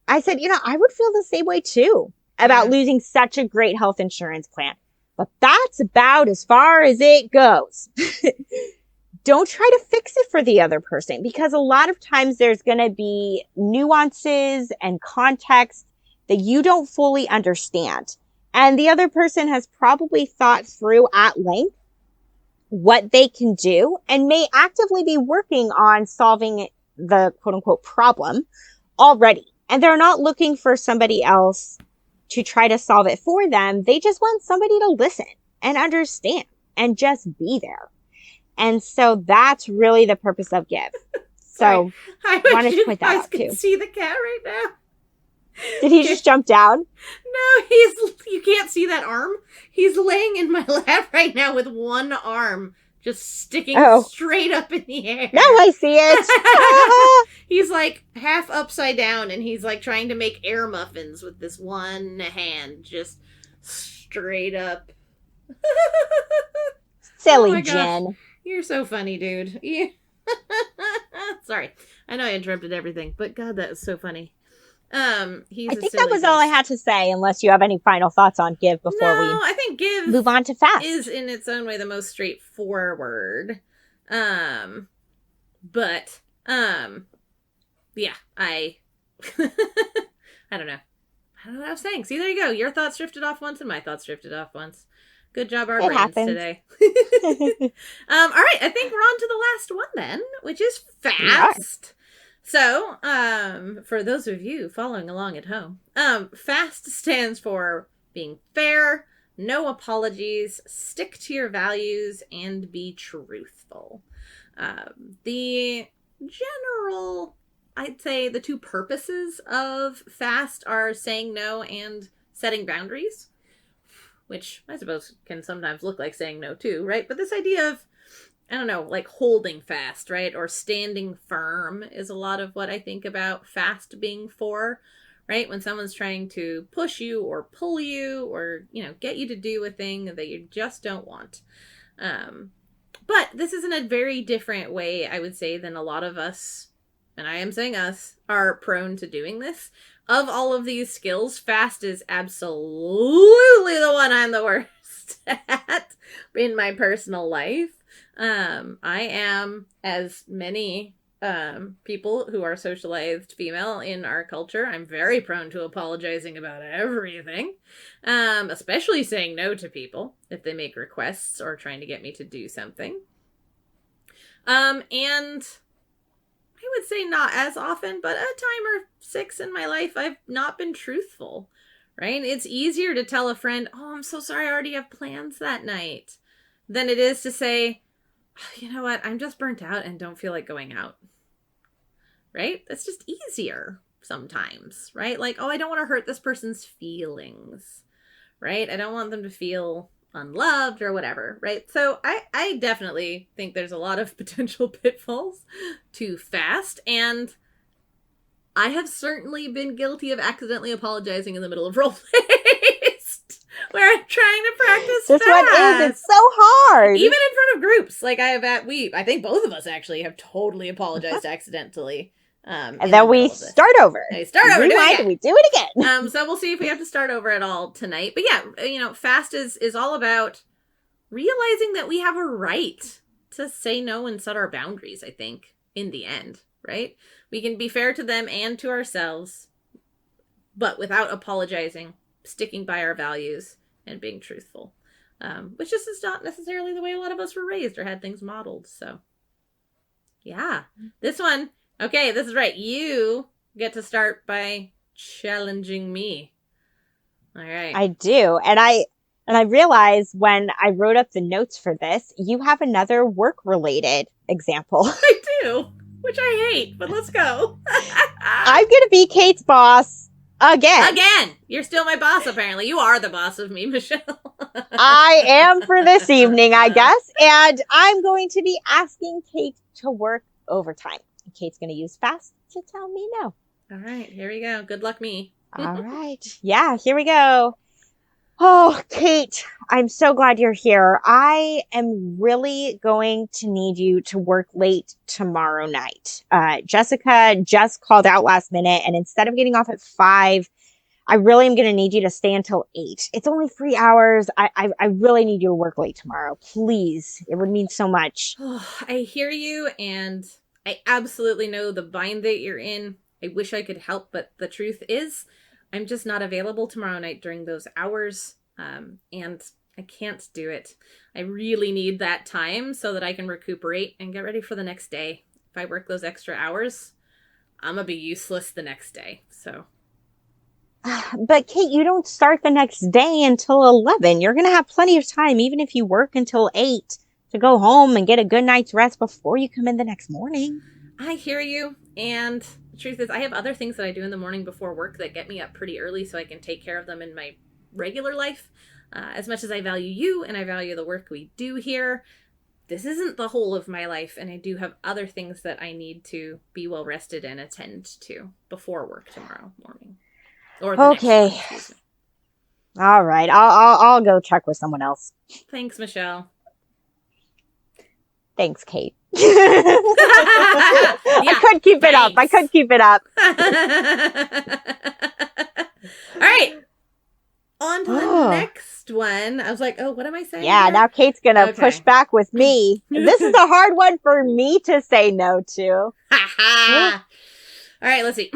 I said, I would feel the same way too about losing such a great health insurance plan. But that's about as far as it goes. Don't try to fix it for the other person, because a lot of times there's going to be nuances and context that you don't fully understand. And the other person has probably thought through at length what they can do and may actively be working on solving the quote unquote problem already. And they're not looking for somebody else to try to solve it for them. They just want somebody to listen and understand and just be there. And so that's really the purpose of Give. So I wanted to point that out too.
I can see the cat right now.
Did he just jump down?
No, you can't see that arm. He's laying in my lap right now with one arm just sticking straight up in the air.
Now I see it.
He's like half upside down and he's like trying to make air muffins with this one hand, just straight up.
Silly Jen.
Gosh. You're so funny, dude. Sorry. I know I interrupted everything, but God, that is so funny. I
think that was all I had to say, unless you have any final thoughts on Give before
I think Give
move on to Fast.
Is in its own way the most straightforward. Yeah, I I don't know what I was saying. See, there you go. Your thoughts drifted off once and my thoughts drifted off once. Good job, our brains today. All right, I think we're on to the last one then, which is Fast. So, for those of you following along at home, FAST stands for being fair, no apologies, stick to your values, and be truthful. The general, I'd say the two purposes of FAST are saying no and setting boundaries, which I suppose can sometimes look like saying no too, right? But this idea of, I don't know, like holding fast, right? Or standing firm is a lot of what I think about FAST being for, right? When someone's trying to push you or pull you or, get you to do a thing that you just don't want. But this is in a very different way, I would say, than a lot of us, and I am saying us, are prone to doing this. Of all of these skills, FAST is absolutely the one I'm the worst at in my personal life. I am, as many people who are socialized female in our culture, I'm very prone to apologizing about everything, especially saying no to people if they make requests or trying to get me to do something. And I would say not as often, but a time or 6 in my life, I've not been truthful, right? It's easier to tell a friend, oh, I'm so sorry, I already have plans that night, than it is to say, you know what, I'm just burnt out and don't feel like going out, right? That's just easier sometimes, right? Like, oh, I don't want to hurt this person's feelings, right? I don't want them to feel unloved or whatever, right? So I definitely think there's a lot of potential pitfalls to FAST, and I have certainly been guilty of accidentally apologizing in the middle of role plays where I'm trying to practice
this
FAST.
One is, it's so hard.
Even in front of groups. Like I think both of us actually have totally apologized accidentally.
And then we start over.
We start over.
Rewind, and we do it again.
So we'll see if we have to start over at all tonight. But yeah, FAST is all about realizing that we have a right to say no and set our boundaries, I think, in the end, right? We can be fair to them and to ourselves, but without apologizing, sticking by our values, and being truthful. Which just is not necessarily the way a lot of us were raised or had things modeled. So, yeah. This one, Okay, this is right. You get to start by challenging me. All right.
I do. And I realized when I wrote up the notes for this, you have another work-related example.
I do, which I hate, but let's go.
I'm going to be Kate's boss again.
Again! You're still my boss, apparently. You are the boss of me, Michelle.
I am for this evening, I guess. And I'm going to be asking Kate to work overtime. Kate's going to use fast to tell me no.
All right, here we go. Good luck, me.
All right. Yeah, here we go. Oh, Kate, I'm so glad you're here. I am really going to need you to work late tomorrow night. Jessica just called out last minute, and instead of getting off at 5, I really am going to need you to stay until 8. It's only 3 hours. I really need you to work late tomorrow. Please. It would mean so much.
Oh, I hear you, and I absolutely know the bind that you're in. I wish I could help, but the truth is, I'm just not available tomorrow night during those hours, and I can't do it. I really need that time so that I can recuperate and get ready for the next day. If I work those extra hours, I'm gonna be useless the next day, so.
But Kate, you don't start the next day until 11. You're going to have plenty of time, even if you work until 8, to go home and get a good night's rest before you come in the next morning.
I hear you, and the truth is, I have other things that I do in the morning before work that get me up pretty early so I can take care of them in my regular life. As much as I value you and I value the work we do here, this isn't the whole of my life, and I do have other things that I need to be well rested and attend to before work tomorrow morning. Or the
Okay.
next one, excuse me.
All right. I'll go check with someone else.
Thanks, Michelle.
Thanks, Kate.
Yeah,
I could keep it up. I could keep it up.
All right. On to the next one. I was like, oh, what am I saying?
Yeah,
here?
now Kate's going to
Okay.
push back with me. This is a hard one for me to say no to.
All right, let's see.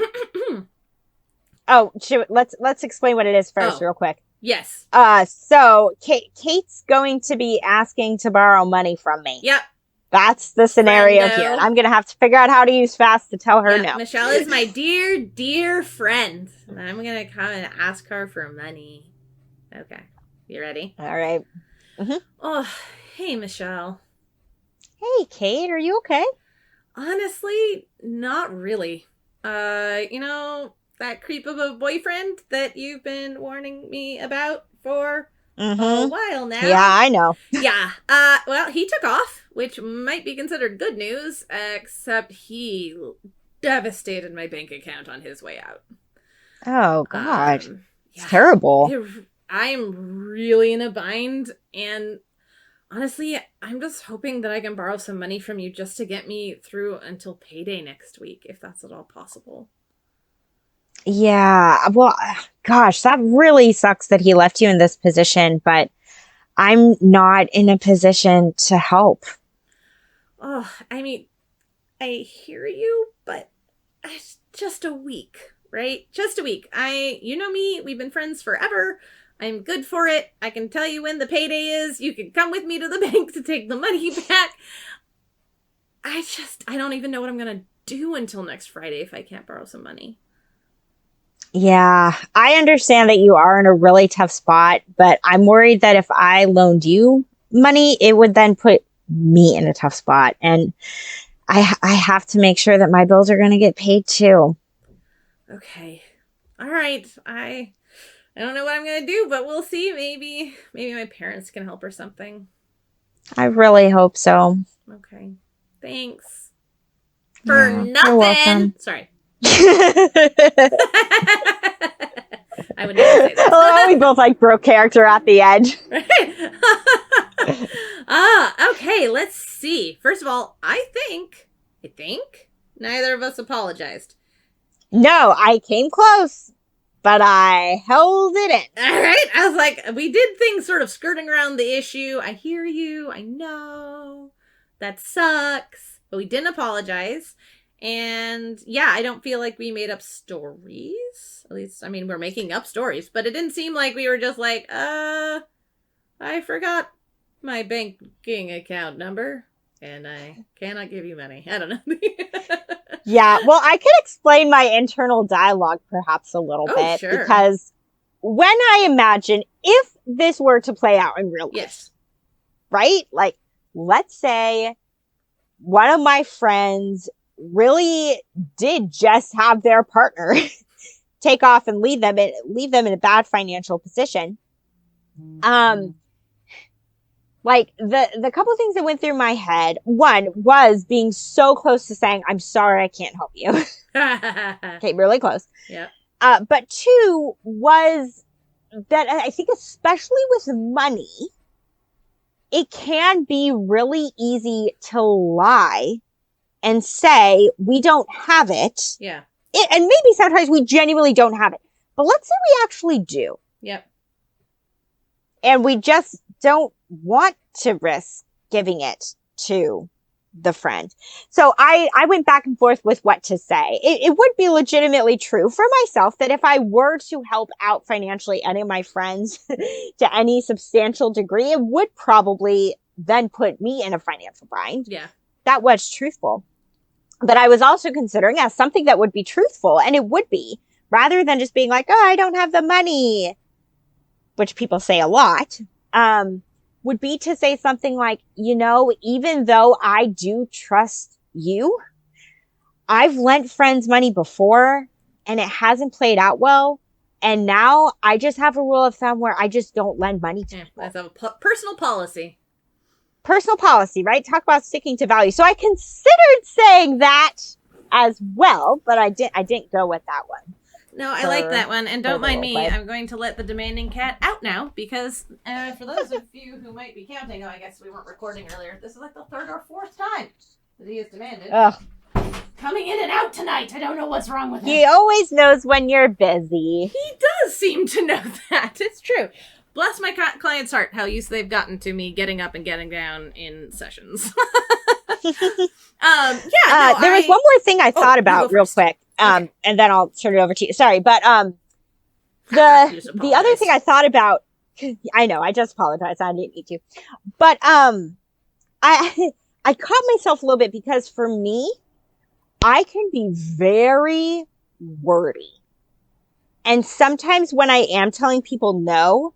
Oh, let's explain what it is first, real quick.
Yes.
So Kate's going to be asking to borrow money from me.
Yep.
That's the scenario
Friendo.
here. I'm going to have to figure out how to use fast to tell her no.
Michelle is my dear, dear friend. And I'm going to come and ask her for money. Okay. You ready?
All right.
Oh, hey, Michelle.
Hey, Kate, are you okay?
Honestly, not really. That creep of a boyfriend that you've been warning me about for a while now.
Yeah, I know.
Yeah. Well, he took off, which might be considered good news, except he devastated my bank account on his way out.
Oh, God.
Yeah.
It's terrible.
I'm really in a bind, and honestly, I'm just hoping that I can borrow some money from you just to get me through until payday next week, if that's at all possible.
Yeah, well, gosh, that really sucks that he left you in this position, but I'm not in a position to help.
Oh, I mean, I hear you, but it's just a week, right? Just a week. You know me, we've been friends forever. I'm good for it. I can tell you when the payday is. You can come with me to the bank to take the money back. I don't even know what I'm going to do until next Friday if I can't borrow some money.
Yeah, I understand that you are in a really tough spot, but I'm worried that if I loaned you money, it would then put me in a tough spot. And I have to make sure that my bills are going to get paid too.
Okay. All right. I don't know what I'm going to do, but we'll see. Maybe my parents can help or something.
I really hope so.
Okay. Thanks. For
Yeah,
nothing.
you're welcome.
Sorry. I would never say that.
Oh, we both broke character at the edge.
Okay, let's see. First of all, I think neither of us apologized.
No, I came close, but I held it in.
All right. I was like, we did things sort of skirting around the issue. I hear you. I know. That sucks. But we didn't apologize. And yeah, I don't feel like we made up stories. At least, I mean, we're making up stories. But it didn't seem like we were just like, I forgot my banking account number. And I cannot give you money. I don't know.
Yeah, well, I could explain my internal dialogue perhaps a little bit,
sure.
because when I imagine if this were to play out in real life,
Yes.
right? Like, let's say one of my friends really did just have their partner take off and leave them in a bad financial position. Like the couple things that went through my head, one was being so close to saying, I'm sorry, I can't help you. Okay, really close.
Yeah.
But two was that I think especially with money, it can be really easy to lie and say we don't have it.
Yeah.
And maybe sometimes we genuinely don't have it. But let's say we actually do.
Yep.
And we just don't want to risk giving it to the friend. So I went back and forth with what to say. It would be legitimately true for myself that if I were to help out financially any of my friends to any substantial degree, it would probably then put me in a financial bind.
Yeah.
That was truthful. But I was also considering as something that would be truthful, and it would be, rather than just being like, oh, I don't have the money, which people say a lot, would be to say something like, you know, even though I do trust you, I've lent friends money before and it hasn't played out well. And now I just have a rule of thumb where I just don't lend money to people.
That's a personal policy.
Personal policy, right? Talk about sticking to value. So I considered saying that as well, but I didn't go with that one.
No, I like that one. And don't mind me,
play.
I'm going to let the demanding cat out now because for those of you who might be counting, I guess we weren't recording earlier, this is like the third or fourth time that he has demanded.
Ugh.
Coming in and out tonight. I don't know what's wrong with him.
He always knows when you're busy.
He does seem to know that. It's true. Bless my client's heart, how used they've gotten to me getting up and getting down in sessions. There
was one more thing I thought about real quick, and then I'll turn it over to you. Sorry, but the other thing I thought about, I know, I just apologized. I didn't need to, but I caught myself a little bit because for me, I can be very wordy, and sometimes when I am telling people no,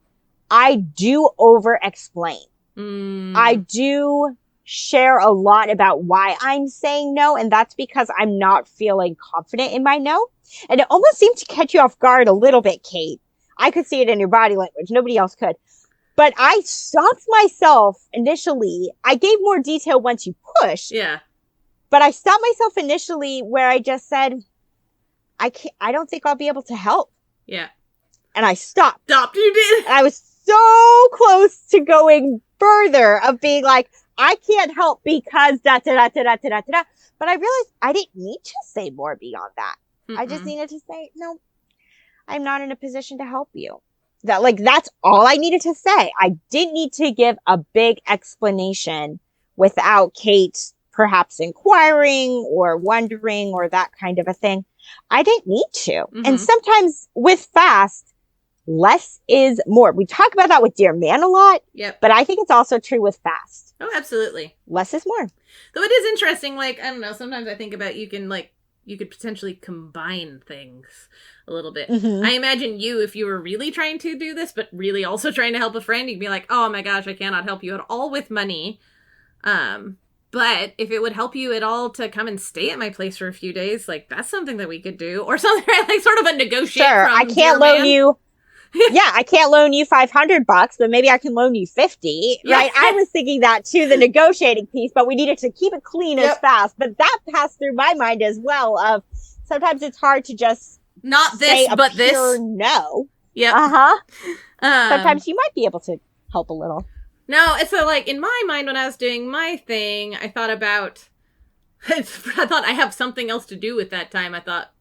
I do over-explain. I do share a lot about why I'm saying no, and that's because I'm not feeling confident in my no. And it almost seemed to catch you off guard a little bit, Kate. I could see it in your body language. Nobody else could. But I stopped myself initially. I gave more detail once you pushed.
Yeah.
But I stopped myself initially where I just said, I don't think I'll be able to help.
Yeah.
And I stopped.
You did.
And I was so close to going further of being like, I can't help because da da da da da da da. But I realized I didn't need to say more beyond that. I just needed to say, no, I'm not in a position to help you. That's all I needed to say. I didn't need to give a big explanation without Kate perhaps inquiring or wondering or that kind of a thing. I didn't need to. And sometimes with fast, less is more. We talk about that with Dear Man a lot.
Yep.
But I think it's also true with fast.
Oh, absolutely.
Less is more.
Though it is interesting, like, I don't know, sometimes I think about you could potentially combine things a little bit. I imagine if you were really trying to do this, but really also trying to help a friend, you'd be like, oh my gosh, I cannot help you at all with money. But if it would help you at all to come and stay at my place for a few days, like, that's something that we could do. Or something, right? Like, sort of a negotiate.
Sure, I can't loan you. Yeah, I can't loan you $500, but maybe I can loan you 50, right? I was thinking that too, the negotiating piece, but we needed to keep it clean as fast. But that passed through my mind as well of sometimes it's hard to just
not this,
say a
but
pure
this.
No.
Yeah.
Sometimes you might be able to help a little.
No, it's like in my mind when I was doing my thing, I thought about I thought I have something else to do with that time.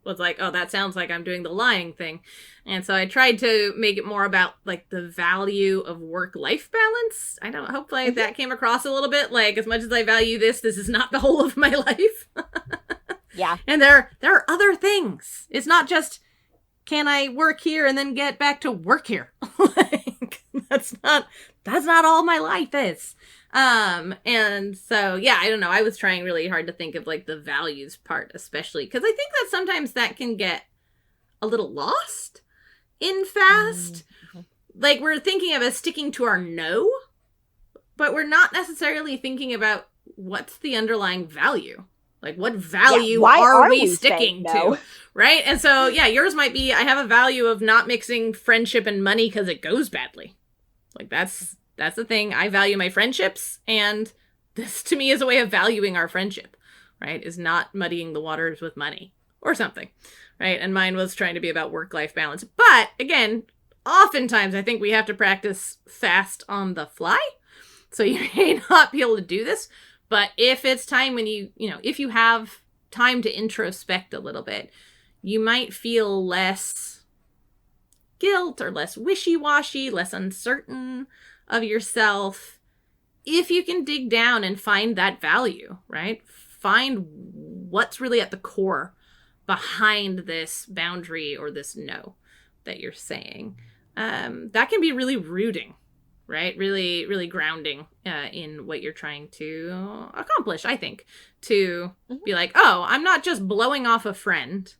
Was like, oh, that sounds like I'm doing the lying thing. And so I tried to make it more about like the value of work-life balance. Hopefully that came across a little bit. Like, as much as I value this is not the whole of my life.
Yeah.
And there are other things. It's not just, can I work here and then get back to work here? Like, that's not that's not all my life is. And so, yeah, I don't know. I was trying really hard to think of like the values part, especially because I think that sometimes that can get a little lost in fast. Mm-hmm. Like we're thinking of as sticking to our no, but we're not necessarily thinking about what's the underlying value. Like what value are we sticking to? Right? And so, yeah, yours might be, I have a value of not mixing friendship and money because it goes badly. Like that's the thing. I value my friendships, and this to me is a way of valuing our friendship, right? Is not muddying the waters with money or something, right? And mine was trying to be about work-life balance. But again, oftentimes I think we have to practice fast on the fly. So you may not be able to do this, but if it's time when if you have time to introspect a little bit, you might feel less guilt or less wishy-washy, less uncertain of yourself if you can dig down and find that value, right? Find what's really at the core behind this boundary or this no that you're saying. That can be really rooting, right? Really, really grounding in what you're trying to accomplish, I think. To be like, oh, I'm not just blowing off a friend,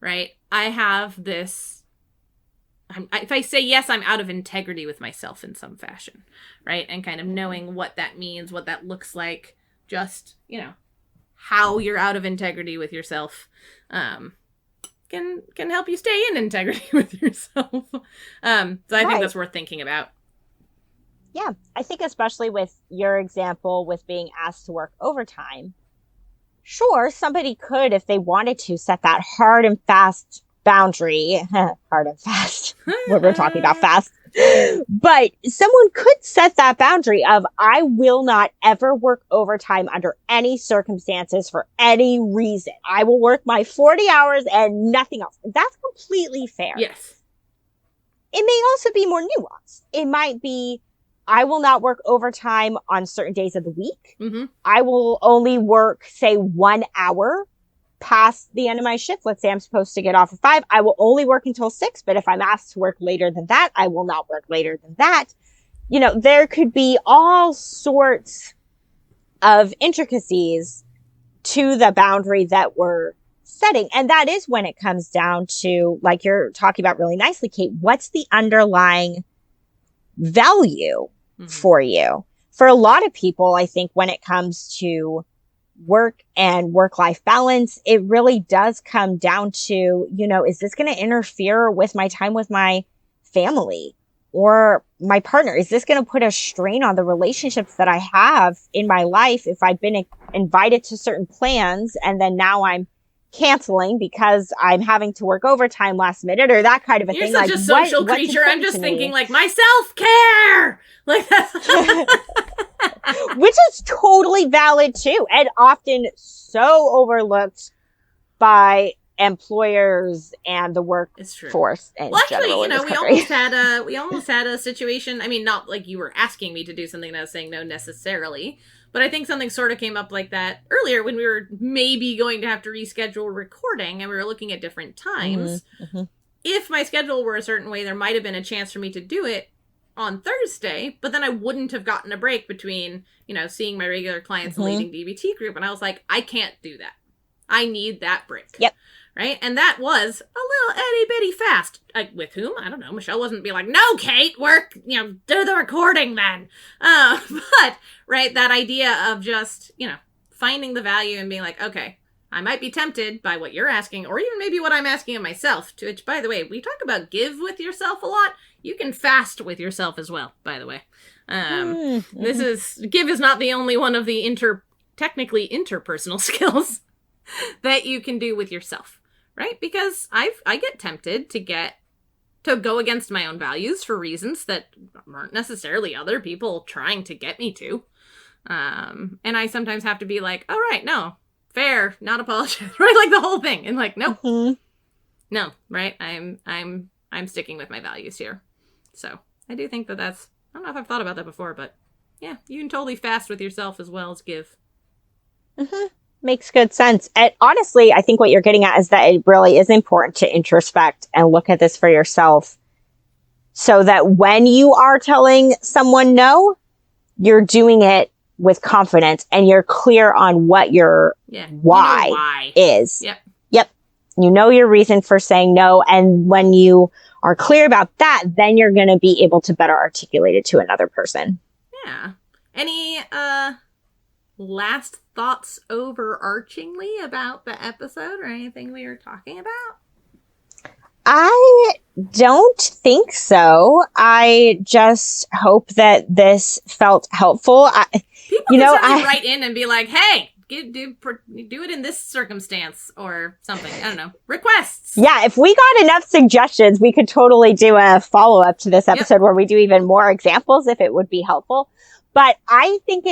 right? I have this... if I say yes, I'm out of integrity with myself in some fashion, right? And kind of knowing what that means, what that looks like, just, how you're out of integrity with yourself can help you stay in integrity with yourself. So I think that's worth thinking about.
Yeah, I think especially with your example with being asked to work overtime, sure, somebody could, if they wanted to, set that hard and fast boundary, hard and fast, when we're talking about fast, but someone could set that boundary of, I will not ever work overtime under any circumstances for any reason. I will work my 40 hours and nothing else. That's completely fair.
Yes.
It may also be more nuanced. It might be, I will not work overtime on certain days of the week. Mm-hmm. I will only work, say, 1 hour past the end of my shift. Let's say I'm supposed to get off at 5. I will only work until 6, but if I'm asked to work later than that, I will not work later than that. There could be all sorts of intricacies to the boundary that we're setting. And that is when it comes down to, like you're talking about really nicely, Kate, what's the underlying value for you? For a lot of people, I think when it comes to work and work-life balance, it really does come down to, is this going to interfere with my time with my family or my partner? Is this going to put a strain on the relationships that I have in my life if I've been invited to certain plans and then now I'm canceling because I'm having to work overtime last minute or that kind of a
You're
thing?
You're such a social creature. I'm just thinking like my self-care. Like that's
which is totally valid too, and often so overlooked by employers and the workforce in general.
We almost had a situation. I mean, not like you were asking me to do something and I was saying no necessarily, but I think something sort of came up like that earlier when we were maybe going to have to reschedule recording and we were looking at different times. Mm-hmm. If my schedule were a certain way, there might have been a chance for me to do it on Thursday, but then I wouldn't have gotten a break between, seeing my regular clients and leading DBT group. And I was like, I can't do that. I need that break.
Yep.
Right. And that was a little itty bitty fast. With whom? I don't know. Michelle wasn't be like, no, Kate, work, do the recording then. But right. That idea of just, finding the value and being like, okay, I might be tempted by what you're asking, or even maybe what I'm asking of myself, to which, by the way, we talk about give with yourself a lot. You can fast with yourself as well, by the way. Give is not the only one of the technically interpersonal skills that you can do with yourself, right? Because I get tempted to go against my own values for reasons that aren't necessarily other people trying to get me to. And I sometimes have to be like, all right, no, fair, not apologize, right? Like the whole thing. And like, nope, no, right? I'm sticking with my values here. So I do think that's, I don't know if I've thought about that before, but yeah, you can totally fast with yourself as well as give.
Mm-hmm. Makes good sense. And honestly, I think what you're getting at is that it really is important to introspect and look at this for yourself so that when you are telling someone no, you're doing it with confidence and you're clear on what your why is.
Yep.
Yep. You know your reason for saying no. And when you are clear about that, then you're going to be able to better articulate it to another person.
Yeah. Any last thoughts overarchingly about the episode or anything we were talking about?
I don't think so. I just hope that this felt helpful.
People can write in and be like, hey, do it in this circumstance or something. I don't know. Requests.
Yeah, if we got enough suggestions, we could totally do a follow-up to this episode where we do even more examples if it would be helpful. But I think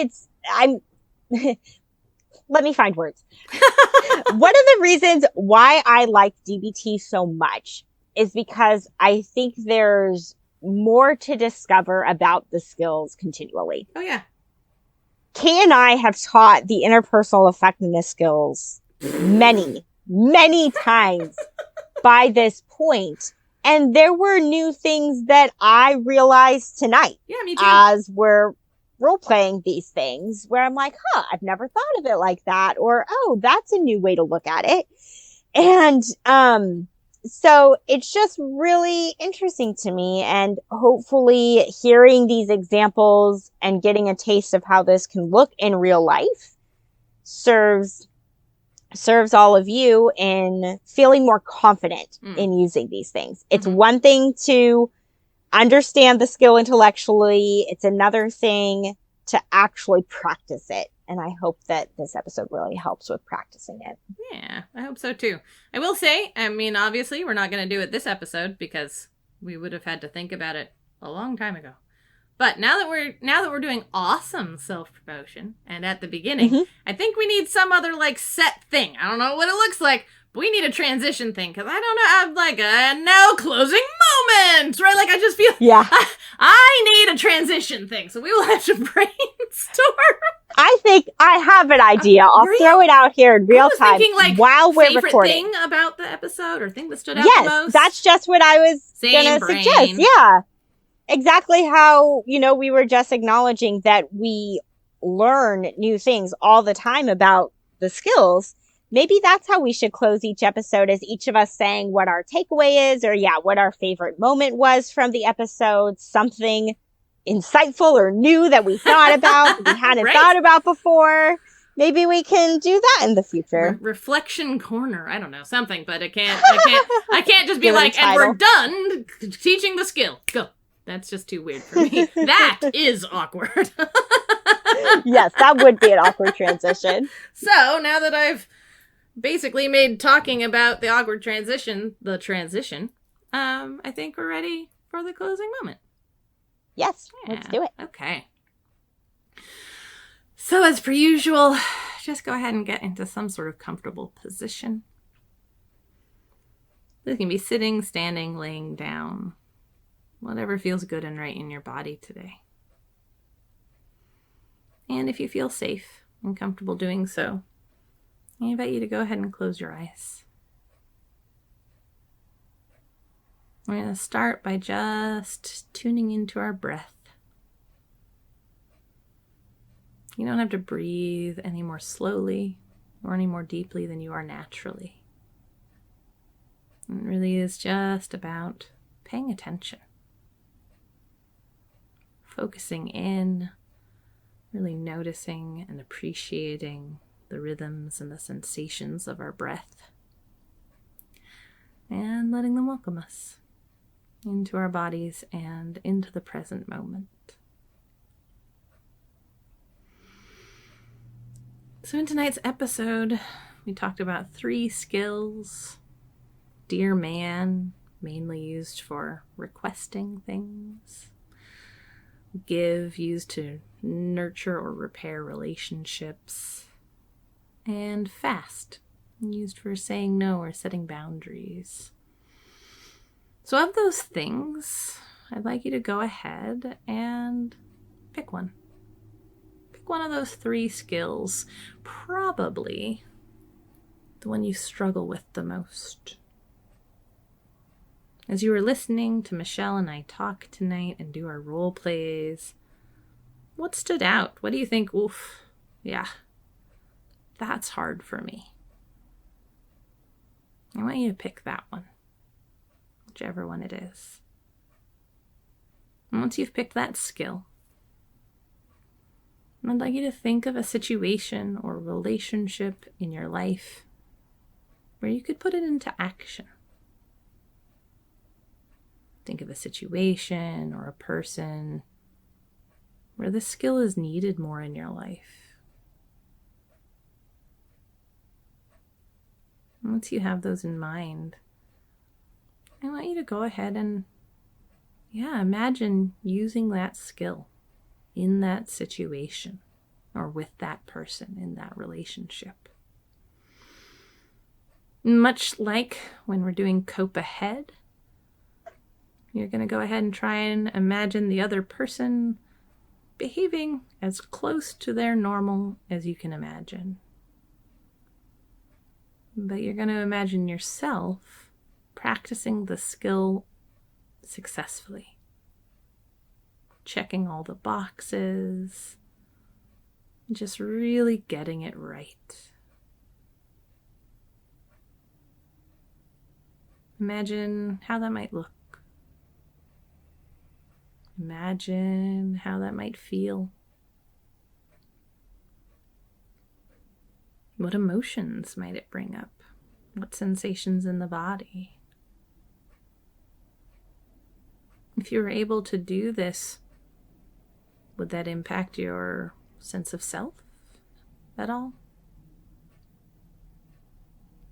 let me find words. One of the reasons why I like DBT so much is because I think there's more to discover about the skills continually.
Oh, yeah.
Kay and I have taught the interpersonal effectiveness skills many, many times by this point. And there were new things that I realized tonight.
Yeah, me too.
As we're role-playing these things where I'm like, I've never thought of it like that. Or, oh, that's a new way to look at it. And so it's just really interesting to me. And hopefully hearing these examples and getting a taste of how this can look in real life serves all of you in feeling more confident in using these things. It's one thing to understand the skill intellectually. It's another thing to actually practice it. And I hope that this episode really helps with practicing it.
Yeah, I hope so too. I will say, I mean, obviously we're not going to do it this episode because we would have had to think about it a long time ago. But now that we're doing awesome self-promotion and at the beginning, I think we need some other like set thing. I don't know what it looks like, but we need a transition thing because I don't have like a now closing moment, right? Like I just feel I need a transition thing, so we will have to brainstorm.
I think I have an idea. I'll throw it out here in real time
thinking,
while we're recording.
Thing about the episode or thing that stood out the most?
Yes, that's just what I was going to suggest. Yeah, exactly how, we were just acknowledging that we learn new things all the time about the skills. Maybe that's how we should close each episode, is each of us saying what our takeaway is or what our favorite moment was from the episode, something insightful or new that we thought about, that we hadn't thought about before. Maybe we can do that in the future.
Reflection corner. I don't know, something, but I can't just be like, and we're done teaching the skill. Go. That's just too weird for me. That is awkward.
Yes, that would be an awkward transition.
So now that I've basically made talking about the awkward transition, I think we're ready for the closing moment.
Yes, let's do it.
Okay. So as per usual, just go ahead and get into some sort of comfortable position. This can be sitting, standing, laying down, whatever feels good and right in your body today. And if you feel safe and comfortable doing so, I invite you to go ahead and close your eyes. We're going to start by just tuning into our breath. You don't have to breathe any more slowly or any more deeply than you are naturally. It really is just about paying attention, focusing in, really noticing and appreciating the rhythms and the sensations of our breath, and letting them welcome us into our bodies and into the present moment. So in tonight's episode, we talked about 3 skills. Dear man, mainly used for requesting things. Give, used to nurture or repair relationships. And fast, used for saying no or setting boundaries. So of those things, I'd like you to go ahead and pick one. Pick one of those 3 skills, probably the one you struggle with the most. As you were listening to Michelle and I talk tonight and do our role plays, what stood out? What do you think? Oof, yeah, that's hard for me. I want you to pick that one, whichever one it is. And once you've picked that skill, I'd like you to think of a situation or relationship in your life where you could put it into action. Think of a situation or a person where this skill is needed more in your life. And once you have those in mind, I want you to go ahead and, imagine using that skill in that situation or with that person in that relationship. Much like when we're doing cope ahead, you're going to go ahead and try and imagine the other person behaving as close to their normal as you can imagine. But you're going to imagine yourself practicing the skill successfully. Checking all the boxes, just really getting it right. Imagine how that might look. Imagine how that might feel. What emotions might it bring up? What sensations in the body? If you were able to do this, would that impact your sense of self at all?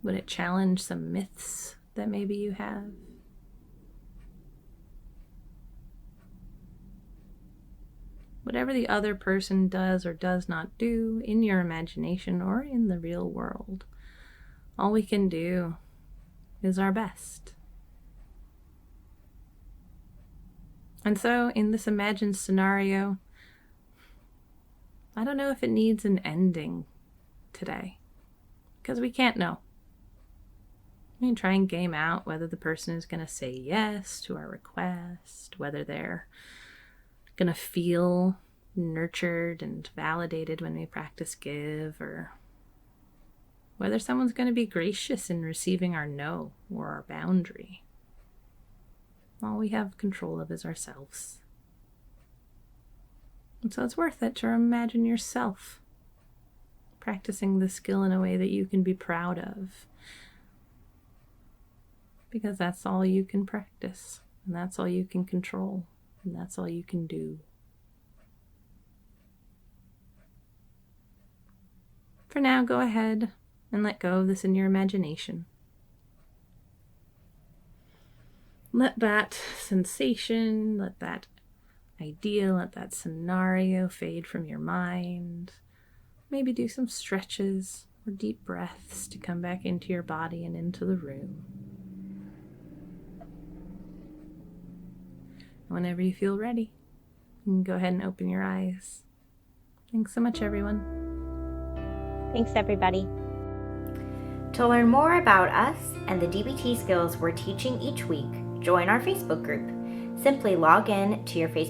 Would it challenge some myths that maybe you have? Whatever the other person does or does not do in your imagination or in the real world, all we can do is our best. And so in this imagined scenario, I don't know if it needs an ending today, because we can't know. We can try and game out whether the person is going to say yes to our request, whether they're going to feel nurtured and validated when we practice give, or whether someone's going to be gracious in receiving our no or our boundary. All we have control of is ourselves. And so it's worth it to imagine yourself practicing the skill in a way that you can be proud of, because that's all you can practice, and that's all you can control, and that's all you can do. For now, go ahead and let go of this in your imagination. Let that sensation, let that idea, let that scenario fade from your mind. Maybe do some stretches or deep breaths to come back into your body and into the room. Whenever you feel ready, you can go ahead and open your eyes. Thanks so much, everyone.
Thanks, everybody.
To learn more about us and the DBT skills we're teaching each week, join our Facebook group. Simply log in to your Facebook